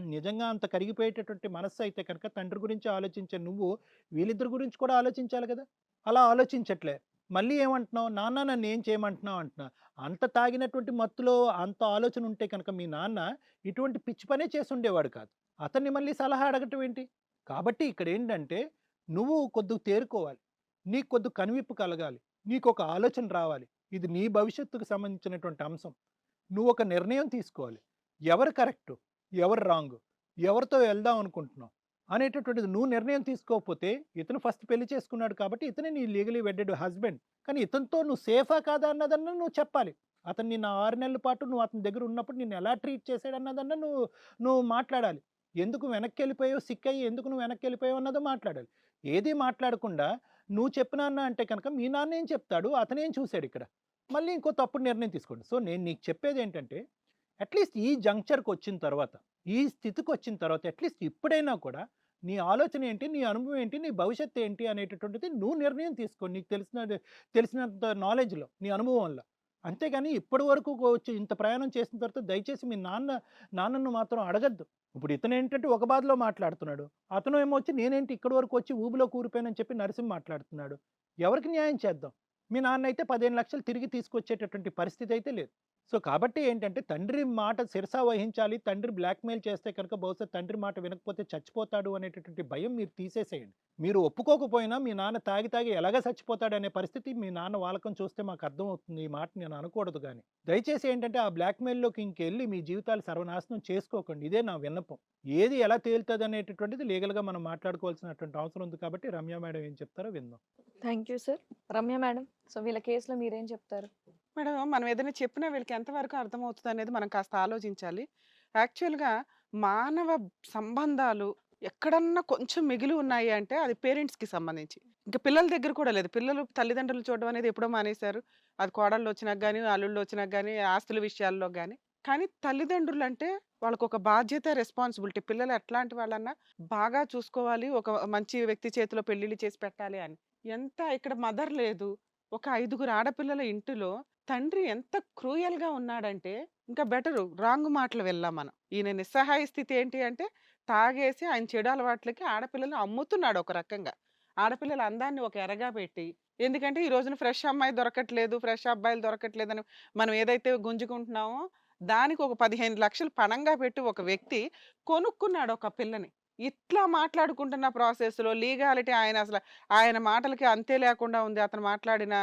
నిజంగా అంత కరిగిపోయేటటువంటి మనస్సు అయితే కనుక తండ్రి గురించి ఆలోచించే నువ్వు, వీళ్ళిద్దరి గురించి కూడా ఆలోచించాలి కదా! అలా ఆలోచించట్లే. మళ్ళీ ఏమంటున్నావు? నాన్న నన్నేం చేయమంటున్నావు అంటున్నావు. అంత తాగినటువంటి మత్తులో అంత ఆలోచన ఉంటే కనుక మీ నాన్న ఇటువంటి పిచ్చి పనే చేసుండేవాడు కాదు. అతన్ని మళ్ళీ సలహా అడగటం ఏంటి? కాబట్టి ఇక్కడేంటంటే నువ్వు కొద్దిగా తేరుకోవాలి. నీకు కొద్దిగా కనువిప్పు కలగాలి. నీకొక ఆలోచన రావాలి. ఇది నీ భవిష్యత్తుకు సంబంధించినటువంటి అంశం. నువ్వొక నిర్ణయం తీసుకోవాలి. ఎవరు కరెక్టు? ఎవరు రాంగు? ఎవరితో వెళ్దాం అనుకుంటున్నావు? అనేటటువంటిది నువ్వు నిర్ణయం తీసుకోకపోతే ఇతను ఫస్ట్ పెళ్లి చేసుకున్నాడు కాబట్టి ఇతనే నీ లీగలీ వెడ్డెడ్ హస్బెండ్. కానీ ఇతనితో నువ్వు సేఫా కాదా అన్నదన్నా నువ్వు చెప్పాలి. అతను నిన్ను 6 నెలల పాటు నువ్వు అతని దగ్గర ఉన్నప్పుడు నిన్ను ఎలా ట్రీట్ చేశాడన్నదన్నా నువ్వు మాట్లాడాలి. ఎందుకు వెనక్కెళ్ళిపోయావు? సిక్కయ్యి ఎందుకు నువ్వు వెనక్కెళ్ళిపోయావు అన్నదో మాట్లాడాలి. ఏది మాట్లాడకుండా నువ్వు చెప్పు నాన్న అంటే కనుక మీ నాన్న ఏం చెప్తాడు? అతనేం చూసాడిక్కడ? మళ్ళీ ఇంకో తప్పుడు నిర్ణయం తీసుకోండి. సో నేను నీకు చెప్పేదేంటంటే అట్‌లీస్ట్ ఈ జంక్షన్‌కొచ్చిన తర్వాత, ఈ స్థితికొచ్చిన తర్వాత అట్‌లీస్ట్ ఇప్పుడైనా కూడా నీ ఆలోచన ఏంటి? నీ అనుభవం ఏంటి? నీ భవిష్యత్తు ఏంటి? అనేటటువంటిది నువ్వు నిర్ణయం తీసుకో. నీకు తెలిసినంత నాలెడ్జ్‌లో, నీ అనుభవంలో. అంతేగాని ఇప్పటి వరకు వచ్చి ఇంత ప్రయాణం చేసిన తర్వాత దయచేసి మీ నాన్నను మాత్రం అడగద్దు. ఇప్పుడు ఇతనేంటంటే ఒక బాధలో మాట్లాడుతున్నాడు. అతను ఏమో వచ్చి నేనేంటి ఇక్కడి వరకు వచ్చి ఊబిలో కూరిపోయానని చెప్పి నరసింహ మాట్లాడుతున్నాడు. ఎవరికి న్యాయం చేద్దాం? మీ నాన్న అయితే 15,00,000 తిరిగి తీసుకొచ్చేటటువంటి పరిస్థితి అయితే లేదు. సో కాబట్టి ఏంటంటే తండ్రి మాట శిరసా వహించాలి. తండ్రి బ్లాక్‌మెయిల్ చేస్తే కనుక బహుశా తండ్రి మాట వినకపోతే చచ్చిపోతాడు అనేటటువంటి భయం మీరు తీసేసేయండి. మీరు ఒప్పుకోకపోయినా మీ నాన్న తాగి ఎలాగ చచ్చిపోతాడనే పరిస్థితి మీ నాన్న వాలకం చూస్తే మాకు అర్థమవుతుంది. ఈ మాట నేను అనకూడదు గానీ. దయచేసి ఏంటంటే ఆ బ్లాక్‌మెయిల్‌లోకి ఇంకెళ్ళి మీ జీవితాలు సర్వనాశనం చేసుకోకండి. ఇదే నా విన్నపం. ఏది ఎలా తేలుతదనేటటువంటిది లీగల్‌గా మనం మాట్లాడుకోవాల్సినటువంటి అవసరం ఉంది కాబట్టి రమ్య మేడం ఏం చెప్తారో విందాం. Thank you sir. Ramya madam, so వీళ్ళ కేసులో మీరేం చెప్తారు? మేడం, మనం ఏదైనా చెప్పినా వీళ్ళకి ఎంతవరకు అర్థమవుతుంది అనేది మనం కాస్త ఆలోచించాలి. యాక్చువల్‌గా మానవ సంబంధాలు ఎక్కడన్నా కొంచెం మిగిలి ఉన్నాయి అంటే అది పేరెంట్స్‌కి సంబంధించి. ఇంకా పిల్లల దగ్గర కూడా లేదు. పిల్లలు తల్లిదండ్రులు చూడడం అనేది ఎప్పుడో మానేశారు. అది కోడళ్ళు వచ్చినాక గాని, అల్లుళ్ళు వచ్చినాక గాని, ఆస్తుల విషయాల్లో గాని. కానీ తల్లిదండ్రులంటే వాళ్ళకొక బాధ్యత, రెస్పాన్సిబిలిటీ. పిల్లలు ఎట్లాంటి వాళ్ళన్నా బాగా చూసుకోవాలి. ఒక మంచి వ్యక్తి చేతిలో పెళ్లిళ్లు చేసి పెట్టాలి అని. ఎంత ఇక్కడ మదర్ లేదు. ఒక 5గురు ఆడపిల్లల ఇంటిలో తండ్రి ఎంత క్రూయల్‌గా ఉన్నాడంటే ఇంకా బెటరు. రాంగ్ మాటలు వెళ్ళాం మనం. ఈయన నిస్సహాయ స్థితి ఏంటి అంటే తాగేసి ఆయన చెడు అలవాట్లకి ఆడపిల్లల్ని అమ్ముతున్నాడు ఒక రకంగా. ఆడపిల్లల అందాన్ని ఒక ఎరగా పెట్టి. ఎందుకంటే ఈ రోజున ఫ్రెష్ అమ్మాయి దొరకట్లేదు, ఫ్రెష్ అబ్బాయిలు దొరకట్లేదని మనం ఏదైతే గుంజుకుంటున్నామో దానికి ఒక 15,00,000 పణంగా పెట్టి ఒక వ్యక్తి కొనుక్కున్నాడు ఒక పిల్లని. ఇట్లా మాట్లాడుకుంటున్న ప్రాసెస్‌లో లీగాలిటీ ఆయన మాటలకి అంతే లేకుండా ఉంది. అతను మాట్లాడిన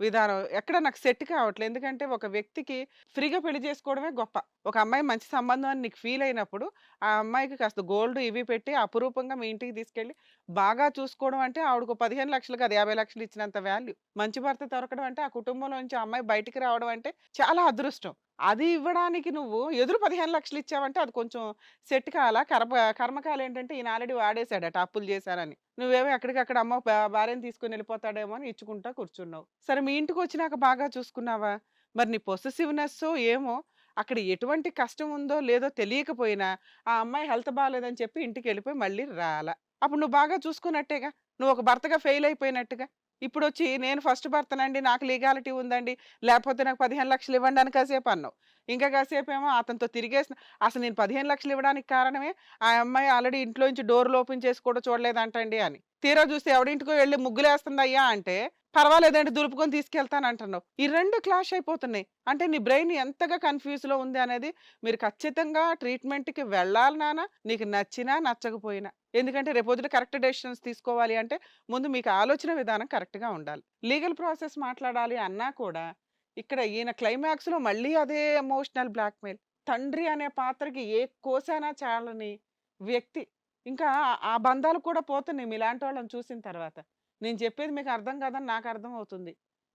విధానం ఎక్కడ నాకు సెట్ కావట్లేదు. ఎందుకంటే ఒక వ్యక్తికి ఫ్రీగా పెళ్లి చేసుకోవడమే గొప్ప. ఒక అమ్మాయి మంచి సంబంధం అని నీకు ఫీల్ అయినప్పుడు, ఆ అమ్మాయికి కాస్త గోల్డ్ ఇవి పెట్టి అపురూపంగా మీ ఇంటికి తీసుకెళ్ళి బాగా చూసుకోవడం అంటే ఆవిడకు 15,00,000 కాదు 50,00,000 ఇచ్చినంత వాల్యూ. మంచి భర్త దొరకడం అంటే ఆ కుటుంబంలో నుంచి ఆ అమ్మాయి బయటికి రావడం అంటే చాలా అదృష్టం. అది ఇవ్వడానికి నువ్వు ఎదురు 15,00,000 ఇచ్చావంటే అది కొంచెం సెట్ కాలా. కర్మకాలేంటంటే ఈయన ఆల్రెడీ వాడేసాడట అప్పులు చేశానని. నువ్వేమో ఎక్కడికక్కడ అమ్మో భార్యని తీసుకొని వెళ్ళిపోతాడేమో అని ఇచ్చుకుంటా కూర్చున్నావు. సరే మీ ఇంటికొచ్చినాక బాగా చూసుకున్నావా? మరి నీ పొసెసివ్‌నెస్సో ఏమో అక్కడ ఎటువంటి కష్టం ఉందో లేదో తెలియకపోయినా ఆ అమ్మాయి హెల్త్ బాలేదని చెప్పి ఇంటికెళ్ళిపోయి మళ్ళీ రాలా. అప్పుడు నువ్వు బాగా చూసుకున్నట్టేగా. నువ్వు ఒక భర్తగా ఫెయిల్ అయిపోయినట్టుగా. ఇప్పుడొచ్చి నేను ఫస్ట్ భర్తనండి, నాకు లీగాలిటీ ఉందండి, లేకపోతే నాకు 15,00,000 ఇవ్వండి అని కాసేపు అన్నావు. ఇంకా కాసేపేమో అతనితో తిరిగేసిన అసలు నేను 15,00,000 ఇవ్వడానికి కారణమే ఆ అమ్మాయి ఆల్రెడీ ఇంట్లో నుంచి డోర్‌లు ఓపెన్ చేసి కూడా చూడలేదంటండి అని. తీరా చూస్తే ఎవడింటికో వెళ్లి ముగ్గులేస్తుందయ్యా అంటే, పర్వాలేదండి దులుపుకొని తీసుకెళ్తానంటున్నావు. ఈ 2 క్లాష్ అయిపోతున్నాయి. అంటే నీ బ్రెయిన్ ఎంతగా కన్‌ఫ్యూజ్‌లో ఉంది అనేది మీరు ఖచ్చితంగా ట్రీట్‌మెంట్‌కి వెళ్ళాలి నాన్న. నీకు నచ్చినా, నచ్చకపోయినా. ఎందుకంటే రేపొద్దున కరెక్ట్ డెసిషన్స్ తీసుకోవాలి అంటే ముందు మీకు ఆలోచన విధానం కరెక్ట్‌గా ఉండాలి. లీగల్ ప్రాసెస్ మాట్లాడాలి అన్నా కూడా ఇక్కడ ఈయన క్లైమాక్స్‌లో మళ్ళీ అదే ఎమోషనల్ బ్లాక్‌మెయిల్. తండ్రి అనే పాత్రకి ఏ కోసానా చాలని వ్యక్తి. ఇంకా ఆ బంధాలు కూడా పోతున్నాయి మీలాంటి వాళ్ళని చూసిన తర్వాత. నేను చెప్పేది మీకు అర్థం కాదని నాకు అర్థమవుతుంది.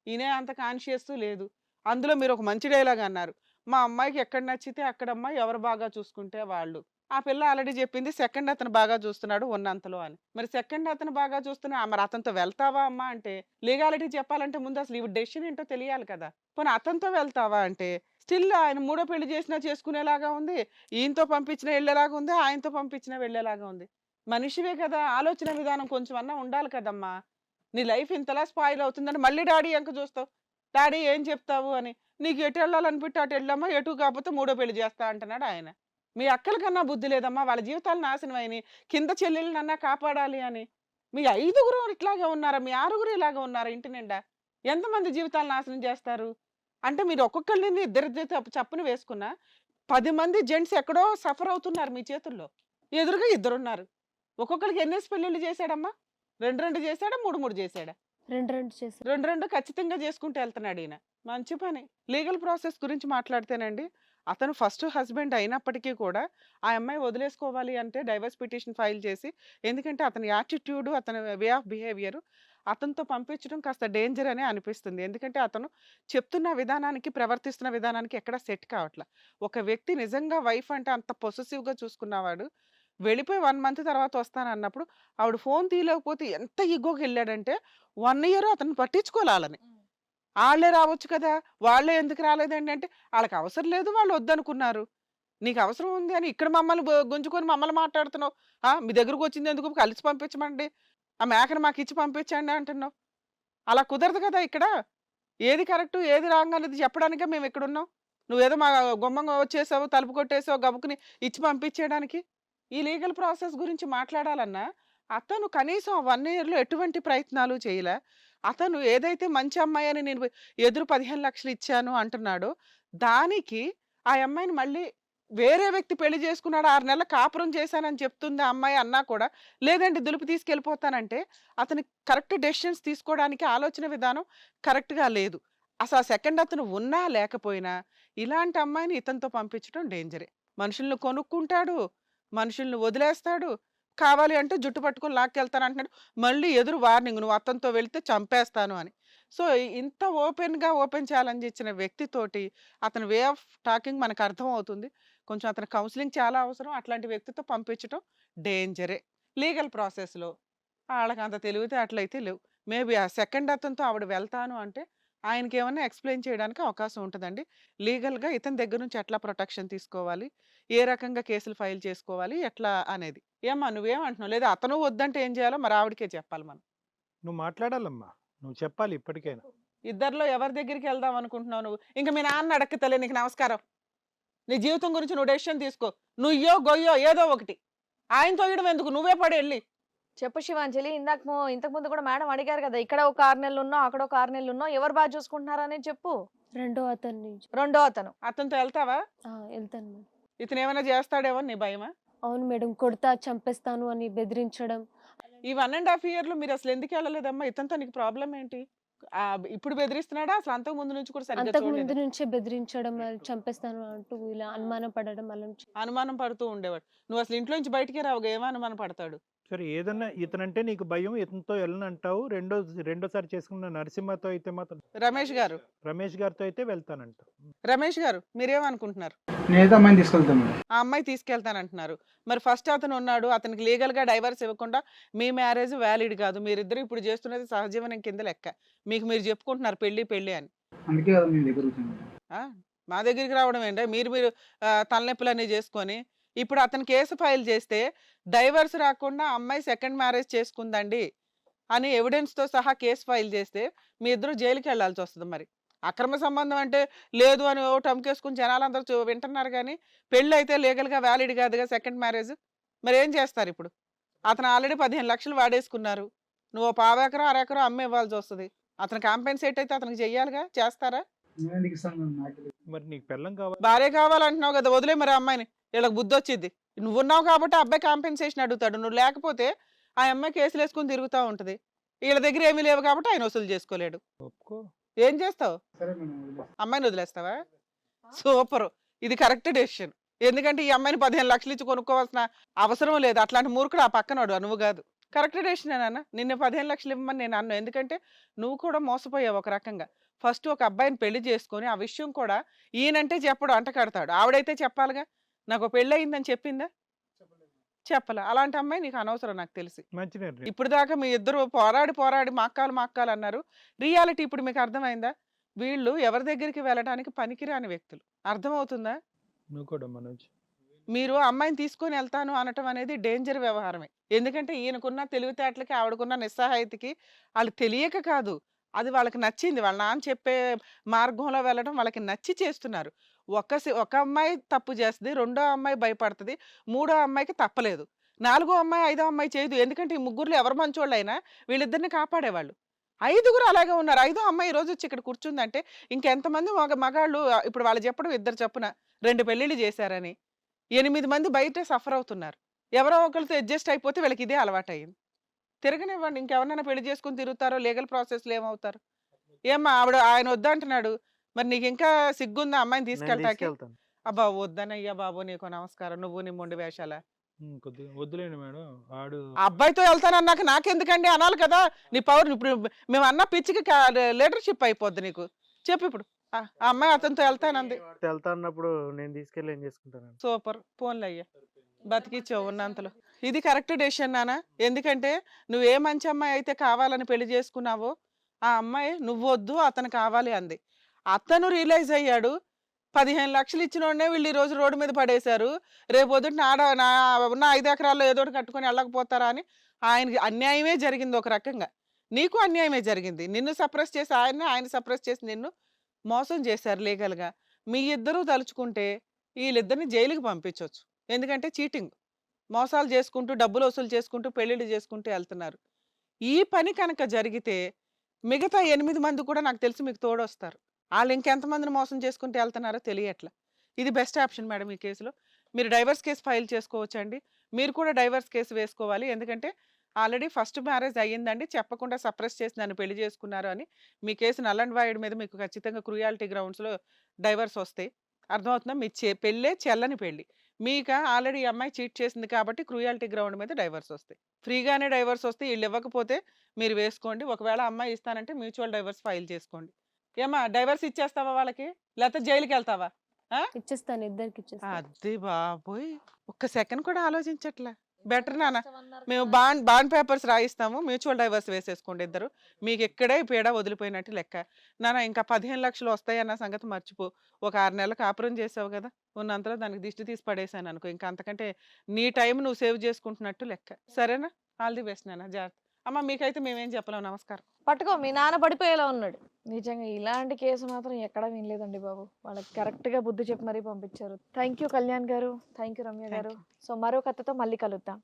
ఈయనే అంత కాన్షియస్ లేదు. అందులో మీరొక మంచి డైలాగ్ అన్నారు. మా అమ్మాయికి ఎక్కడ నచ్చితే అక్కడ అమ్మాయి ఎవరు బాగా చూసుకుంటే వాళ్ళు. ఆ పిల్ల ఆల్రెడీ చెప్పింది సెకండ్ అతను బాగా చూస్తున్నాడు ఉన్నంతలో అని. మరి సెకండ్ అతను బాగా చూస్తున్నా మరి అతనితో వెళ్తావా అమ్మా అంటే లీగాలిటీ చెప్పాలంటే ముందు అసలు ఈవిడ డెసిషన్ ఏంటో తెలియాలి కదా. పోనీ అతనితో వెళ్తావా అంటే స్టిల్ ఆయన మూడో పెళ్లి చేసినా చేసుకునేలాగా ఉంది. ఈయనతో పంపించినా వెళ్ళేలాగా ఉంది. ఆయనతో పంపించినా వెళ్ళేలాగా ఉంది. మనిషివే కదా, ఆలోచన విధానం కొంచెం అన్నా ఉండాలి కదమ్మా. నీ లైఫ్ ఇంతలా స్పాయిల్ అవుతుందని మళ్ళీ డాడీ ఎంక చూస్తావు. డాడీ ఏం చెప్తావు అని. నీకు ఎటు వెళ్ళాలనిపిస్తే అటు వెళ్ళమ్మా, ఎటు కాకపోతే మూడో పెళ్లి చేస్తా అంటున్నాడు ఆయన. మీ అక్కల కన్నా బుద్ధి లేదమ్మా, వాళ్ళ జీవితాలు నాశనం అయినాయి. కింద చెల్లెళ్ళనన్నా కాపాడాలి అని. మీ 5గురు ఇట్లాగే ఉన్నారా? మీ 6గురు ఇలాగే ఉన్నారా ఇంటి నిండా? ఎంతమంది జీవితాలు నాశనం చేస్తారు? అంటే మీరు ఒక్కొక్కళ్ళని ఇద్దరిద్దరు చప్పున వేసుకున్నా 10 మంది జెంట్స్ ఎక్కడో సఫర్ అవుతున్నారు మీ చేతుల్లో. ఎదురుగా ఇద్దరున్నారు. ఒక్కొక్కరికి ఎన్నేసి పెళ్ళిళ్ళు చేశాడమ్మా? 2 చేశాడా? 3 చేశాడా? 2 చేశారు. 2 ఖచ్చితంగా చేసుకుంటూ వెళ్తున్నాడు ఈయన. మంచి పని. లీగల్ ప్రాసెస్ గురించి మాట్లాడితేనండి, అతను ఫస్ట్ హస్బెండ్ అయినప్పటికీ కూడా ఆ అమ్మాయి వదిలేసుకోవాలి అంటే డైవర్స్ పిటిషన్ ఫైల్ చేసి, ఎందుకంటే అతని యాటిట్యూడ్, అతని వే ఆఫ్ బిహేవియర్ అతనితో పంపించడం కాస్త డేంజర్ అనే అనిపిస్తుంది. ఎందుకంటే అతను చెప్తున్న విధానానికి, ప్రవర్తిస్తున్న విధానానికి ఎక్కడ సెట్ కావట్ల. ఒక వ్యక్తి నిజంగా వైఫ్ అంటే అంత పొసెసివ్‌గా చూసుకున్నవాడు వెళ్ళిపోయి 1 మంత్ తర్వాత వస్తానన్నప్పుడు ఆవిడ ఫోన్ తీయలేకపోతే ఎంత ఇగోకెళ్ళాడంటే 1 ఇయర్ అతన్ని పట్టించుకోలే ఆళ్ళని. ఆళ్ళే రావచ్చు కదా! వాళ్ళే ఎందుకు రాలేదండి అంటే, ఆళ్ళకి అవసరం లేదు. వాళ్ళు వద్దనుకున్నారు. నీకు అవసరం ఉంది అని ఇక్కడ మమ్మల్ని గుంజుకొని మమ్మల్ని మాట్లాడుతున్నావు. మీ దగ్గరకొచ్చింది ఎందుకు? కలిసి పంపించమండి. ఆ మేకని మాకిచ్చి పంపించండి అంటున్నావు. అలా కుదరదు కదా ఇక్కడ. ఏది కరెక్టు, ఏది రాంగ్ అనేది చెప్పడానికే మేమిక్కడున్నాం. నువ్వేదో మా గుమ్మంగా వచ్చేసావు, తలుపు కొట్టేసావు గబుక్కుని ఇచ్చి పంపించేయడానికి. ఈ లీగల్ ప్రాసెస్ గురించి మాట్లాడాలన్నా, అతను కనీసం 1 ఇయర్‌లో ఎటువంటి ప్రయత్నాలు చేయలే. అతను ఏదైతే మంచి అమ్మాయి అని నేను ఎదురు 15,00,000 ఇచ్చాను అంటున్నాడో, దానికి ఆ అమ్మాయిని మళ్ళీ వేరే వ్యక్తి పెళ్లి చేసుకున్నాడు. 6 నెలలు కాపురం చేశానని చెప్తుంది ఆ అమ్మాయి అన్నా కూడా, లేదండి దులిపి తీసుకెళ్ళిపోతానంటే, అతను కరెక్ట్ డెసిషన్స్ తీసుకోవడానికి ఆలోచన విధానం కరెక్ట్‌గా లేదు. అసలు ఆ సెకండ్ అతను ఉన్నా లేకపోయినా, ఇలాంటి అమ్మాయిని ఇతనితో పంపించడం డేంజరే. మనుషుల్ని కొనుక్కుంటాడు, మనుషుల్ని వదిలేస్తాడు. కావాలి అంటే జుట్టు పట్టుకొని లాక్కెళ్తానంటున్నాడు. మళ్ళీ ఎదురు వార్నింగ్ నువ్వు అతనితో వెళ్తే చంపేస్తాను అని. సో, ఇంత ఓపెన్ ఛాలెంజ్ ఇచ్చిన వ్యక్తితోటి అతని వే ఆఫ్ టాకింగ్ మనకు అర్థమవుతుంది. కొంచెం అతని కౌన్సెలింగ్ చాలా అవసరం. అట్లాంటి వ్యక్తితో పంపించటం డేంజరే. లీగల్ ప్రాసెస్‌లో ఆళ్ళకి అంత తెలివితేటలైతే లేవు. మేబీ ఆ సెకండ్ అతనితో ఆవిడ వెళ్తాను అంటే ఆయనకేమన్నా ఎక్స్‌ప్లెయిన్ చేయడానికి అవకాశం ఉంటదండి. లీగల్‌గా ఇతని దగ్గర నుంచి ఎట్లా ప్రొటెక్షన్ తీసుకోవాలి? ఏ రకంగా కేసులు ఫైల్ చేసుకోవాలి? ఎట్లా అనేది. ఏమ్మా నువ్వేమంటున్నావు? లేదా అతను వద్దంటే ఏం చేయాలో మరి ఆవిడకే చెప్పాలి మనం. నువ్వు మాట్లాడాలమ్మా, నువ్వు చెప్పాలి ఇప్పటికైనా. ఇద్దరిలో ఎవరి దగ్గరికి వెళ్దాం అనుకుంటున్నావు నువ్వు? ఇంక మీ నాన్న అడక్క తల్లి నీకు నమస్కారం. నీ జీవితం గురించి నువ్వు డెసిషన్ తీసుకో. నుయ్యో, గొయ్యో ఏదో ఒకటి. ఆయనతో ఇయడం ఎందుకు? నువ్వే పడి ఎళ్ళి. చెప్పు శివాంజలి, ఇంతకు ముందు కూడా మేడం అడిగారు కదా, ఇక్కడ ఒక 6 నెలలు ఉన్నావు, అక్కడ ఒక 6 నెలలు ఉన్నావు, ఎవరు బాగా చూసుకుంటున్నారని చెప్పు. రెండో అతన్ని రెండో అతను. అతనితో వెళ్తావా? వెళ్తాను మేడం. ఇతను ఏమైనా చేస్తాడేమో నీ భయమా? అవును మేడం, కొడతా చంపేస్తాను అని బెదిరించడం. ఈ 1.5 ఇయర్‌లో మీరు అసలు ఎందుకు వెళ్ళలేదమ్మా? ఇతనితో నీకు ప్రాబ్లమ్ ఏంటి? ఇప్పుడు బెదిరిస్తున్నాడా? అసలు అంతకు ముందు నుంచి కూడా సరిగ్గా అంతకు ముందు చూడలేదా? నుంచే బెదిరించడం, చంపేస్తాను అంటూ ఇలా అనుమానం పడడం అలా. అనుమానం పడుతూ ఉండేవాడు. నువ్వు అసలు ఇంట్లో నుంచి బయటికే రావుగా, ఏం అనుమానం పడతాడు? సరే, ఏదన్నా ఇతనంటే నీకు భయం, ఇతనితో వెళ్ళనంటావు. రెండోసారి చేసుకున్న నరసింహతో అయితే మాత్రం, రమేష్ గారు, రమేష్ గారితో అయితే వెళ్తానంట. రమేష్ గారు మీరేమనుకుంటున్నారు? నేనైతే అమ్మాయిని తీసుకెళ్తాను మేడం. ఆ అమ్మాయి తీసుకెళ్తానంటున్నారు. మరి ఫస్ట్ అతను ఉన్నాడు, అతనికి లీగల్‌గా డైవర్స్ ఇవ్వకుండా మీ మ్యారేజ్ వ్యాలిడ్ కాదు. మీరిద్దరు ఇప్పుడు చేస్తున్నది సహజీవనం కింద లెక్క. మీకు మీరు చెప్పుకుంటున్నారు పెళ్లి పెళ్లి అని. అందుకే కదా మీ దగ్గర వచ్చాను మేడం. ఆ! మా దగ్గరికి రావడం ఏంటే? మీరు తలనొప్పులన్నీ చేసుకొని, ఇప్పుడు అతను కేసు ఫైల్ చేస్తే డైవర్స్ రాకుండా అమ్మాయి సెకండ్ మ్యారేజ్ చేసుకుందండి అని ఎవిడెన్స్‌తో సహా కేసు ఫైల్ చేస్తే మీ ఇద్దరు జైలుకి వెళ్ళాల్సి వస్తది మరి. అక్రమ సంబంధం అంటే లేదు అని ఓ టమ్కేసుకొని జనాలందరూ వింటున్నారు గానీ, పెళ్ళైతే లీగల్‌గా వ్యాలిడ్ కాదుగా సెకండ్ మ్యారేజ్. మరేం చేస్తారు ఇప్పుడు? అతను ఆల్రెడీ 15 లక్షలు వాడేసుకున్నారు. నువ్వు పావెకరం, అరెకరం అమ్మి ఇవ్వాల్సొస్తది. అతను కాంపెన్సేట్ అయితే అతనికి చెయ్యాలిగా. చేస్తారా? నేనెందుకు ఇస్తాను మేడం? నాకు తెలియదు. మరి నీకు పెళ్ళం కావాలి. భార్య కావాలంటున్నావు కదా, వదిలేయ్ మరి ఆ అమ్మాయిని. వీళ్ళకి బుద్ధొచ్చిద్ది. నువ్వున్నావు కాబట్టి ఆ అబ్బాయి కాంపెన్సేషన్ అడుగుతాడు. నువ్వు లేకపోతే ఆ అమ్మాయి కేసులేసుకొని తిరుగుతా ఉంటది. వీళ్ళ దగ్గర ఏమీ లేవు కాబట్టి ఆయన వసూలు చేసుకోలేడు. ఒప్పుకో. ఏం చేస్తావు? సరే మేడం, వదిలేస్తాను. అమ్మాయిని వదిలేస్తావా? సూపరు. ఇది కరెక్ట్ డెసిషన్. ఎందుకంటే ఈ అమ్మాయిని 15 లక్షలు ఇచ్చి కొనుక్కోవాల్సిన అవసరం లేదు. అట్లాంటి మూర్ఖుడు ఆ పక్కనోడు, నువ్వు కాదు. కరెక్ట్ డెసిషనేనాన్న. నిన్ను 15 లక్షలు ఇవ్వమని నేను అన్నాను. ఎందుకంటే నువ్వు కూడా మోసపోయావు ఒక రకంగా. ఫస్ట్ ఒక అబ్బాయిని పెళ్లి చేసుకొని ఆ విషయం కూడా ఈయనంటే చెప్పడు, అంట కడతాడు. ఆవిడైతే చెప్పాలిగా. నాకు పెళ్ళయిందని చెప్పిందా? చెప్పలే. అలాంటి అమ్మాయి నీకు అనవసరం నాకు తెలిసి. మంచి నిర్ణయం. ఇప్పుడు దాకా మీ ఇద్దరు పోరాడి మాక్కాలు అన్నారు. రియాలిటీ ఇప్పుడు మీకు అర్థమైందా? వీళ్ళు ఎవరి దగ్గరికి వెళ్ళడానికి పనికిరాని వ్యక్తులు. అర్థమవుతుందా? నువ్వు కూడా మనోజ్. మీరు అమ్మాయిని తీసుకొని వెళ్తాను అనటం అనేది డేంజర్ వ్యవహారమే. ఎందుకంటే ఈయనకున్న తెలివితేటలకి, ఆవిడకున్న నిస్సహాయతకి వాళ్ళు తెలియక కాదు. అది వాళ్ళకి నచ్చింది. వాళ్ళ నాన్న చెప్పే మార్గంలో వెళ్ళడం వాళ్ళకి నచ్చి చేస్తున్నారు. ఒక అమ్మాయి తప్పు చేస్తది. రెండో అమ్మాయి భయపడతది. మూడో అమ్మాయికి తప్పలేదు. నాలుగో అమ్మాయి, ఐదో అమ్మాయి చేయదు. ఎందుకంటే ఈ ముగ్గురులో ఎవరు మంచోళ్ళైనా వీళ్ళిద్దరిని కాపాడేవాళ్ళు. ఐదుగురు అలాగే ఉన్నారు. ఐదో అమ్మాయి ఈరోజు వచ్చి ఇక్కడ కూర్చుందంటే ఇంకెంతమంది మగాళ్ళు ఇప్పుడు వాళ్ళు చెప్పడం ఇద్దరు చొప్పున 2 పెళ్ళిళ్ళు చేశారని. 8 మంది బయట సఫర్ అవుతున్నారు. ఎవరో ఒకరితో అడ్జస్ట్ అయిపోతే వీళ్ళకి ఇదే అలవాటయింది. తిరగనివ్వండి. ఇంకెవరినైనా పెళ్లి చేసుకొని తిరుగుతారో, లీగల్ ప్రాసెస్‌లో ఏమవుతారు? ఏమ్మా ఆయన వద్దంటున్నాడు. మరి నీకు ఇంకా సిగ్గుందా అమ్మాయిని నేను తీసుకెళ్ళటానికి? తీసుకెళ్తాను. అబ్బా! వద్దనయ్యా బాబు, నీకు నమస్కారం. నువ్వు నీ మొండి వేషాలా? కొద్దిగా వద్దులేండి మేడం. ఆడు ఆ అబ్బాయితో వెళ్తానన్నాక నాకెందుకండి అనాలి కదా. నీ పవర్ ఇప్పుడు మేము అన్న పిచ్చికి లీడర్‌షిప్ అయిపోద్ది నీకు. చెప్పు ఇప్పుడు. ఆ అమ్మాయి అతనితో వెళ్తానంది. వెళ్తా అన్నప్పుడు నేను తీసుకెళ్ళి ఏం చేసుకుంటాను? సూపర్. పోన్లే అయ్యా. బతికిచ్చావు ఉన్నంతలో. ఇది కరెక్ట్ డెసిషన్ నాన్న. ఎందుకంటే నువ్వు ఏ మంచి అమ్మాయి అయితే కావాలని పెళ్లి చేసుకున్నావో ఆ అమ్మాయి నువ్వొద్దు అతను కావాలి అంది. అతను రియలైజ్ అయ్యాడు. 15 లక్షలు ఇచ్చినోడనే వీళ్ళు ఈ రోజు రోడ్డు మీద పడేశారు. రేపొద్దుట నా ఉన్న 5 ఎకరాల్లో ఏదో ఒకటి కట్టుకొని వెళ్ళకపోతారా అని ఆయనకి అన్యాయమే జరిగింది ఒక రకంగా. నీకు అన్యాయమే జరిగింది. నిన్ను సప్రెస్ చేసి ఆయన్ని, ఆయన సప్రెస్ చేసి నిన్ను మోసం చేశారు లీగల్‌గా. మీ ఇద్దరూ తలుచుకుంటే వీళ్ళిద్దరిని జైలుకి పంపించొచ్చు. ఎందుకంటే చీటింగ్. మోసాలు చేసుకుంటూ, డబ్బులు వసూలు చేసుకుంటూ, పెళ్ళిళ్ళు చేసుకుంటూ వెళ్తున్నారు. ఈ పని కనుక జరిగితే మిగతా 8 మంది కూడా నాకు తెలిసి మీకు తోడొస్తారు. ఆళ్ళు ఇంకెంతమందిని మోసం చేసుకుంటూ వెళ్తున్నారో తెలియట్లా. ఇది బెస్ట్ ఆప్షన్ మేడం ఈ కేసులో. మీరు డైవర్స్ కేస్ ఫైల్ చేసుకోవచ్చండి. మీరు కూడా డైవర్స్ కేసు వేసుకోవాలి. ఎందుకంటే ఆల్రెడీ ఫస్ట్ మ్యారేజ్ అయ్యిందండి. చెప్పకుండా సప్రెస్ చేసి నన్ను పెళ్లి చేసుకున్నారు అని మీ కేసు నల్ అండ్ వాయిడ్ మీద మీకు ఖచ్చితంగా క్రూయాలిటీ గ్రౌండ్స్‌లో డైవర్స్ వస్తాయి. అర్థమవుతుందా? మీ పెళ్ళే చెల్లని పెళ్లి. మీక ఆల్రెడీ ఈ అమ్మాయి చీట్ చేసింది కాబట్టి క్రూయాలిటీ గ్రౌండ్ మీద డైవర్స్ వస్తాయి. ఫ్రీగానే డైవర్స్ వస్తాయి. ఈళ్ళు ఇవ్వకపోతే మీరు వేసుకోండి. ఒకవేళ అమ్మాయి ఇస్తానంటే మ్యూచువల్ డైవర్స్ ఫైల్ చేసుకోండి. ఏమ్మా డైవర్స్ ఇచ్చేస్తావా వాళ్ళకి? లేకపోతే జైలుకెళ్తావా? ఇచ్చేస్తాను, ఇద్దరికి ఇచ్చేస్తాను. అది బాబోయ్! ఒక్క సెకండ్ కూడా ఆలోచించట్లే. బెటర్ నాన్న. మేము బాండ్ పేపర్స్ రాయిస్తాము, మ్యూచువల్ డైవర్స్ వేసేసుకోండి ఇద్దరు, మీకు ఇక్కడే పీడ వదిలిపోయినట్టు లెక్క. నాన్న ఇంకా 15 లక్షలు వస్తాయన్న సంగతి మర్చిపో. ఒక 6 నెలలు కాపురం చేసావు కదా, ఉన్నంతలో దానికి దిష్టి తీసి పడేసాను అనుకో, ఇంకా అంతకంటే నీ టైం నువ్వు సేవ్ చేసుకుంటున్నట్టు లెక్క. సరేనా? ఆల్ ది బెస్ట్ నాన్న, జాగ్రత్త. అమ్మ మీకైతే మేమేం చెప్పలేము. నమస్కారం. పట్టుకో, మీ నాన్న పడిపోయేలా ఉన్నాడు. నిజంగా ఇలాంటి కేసు మాత్రం ఎక్కడా వినలేదండి బాబు. వాళ్ళకి కరెక్ట్ గా బుద్ధి చెప్పి మరీ పంపించారు. థ్యాంక్ యూ కళ్యాణ్ గారు, థ్యాంక్ యూ రమ్య గారు. సో మరో కథతో మళ్ళీ కలుద్దాం.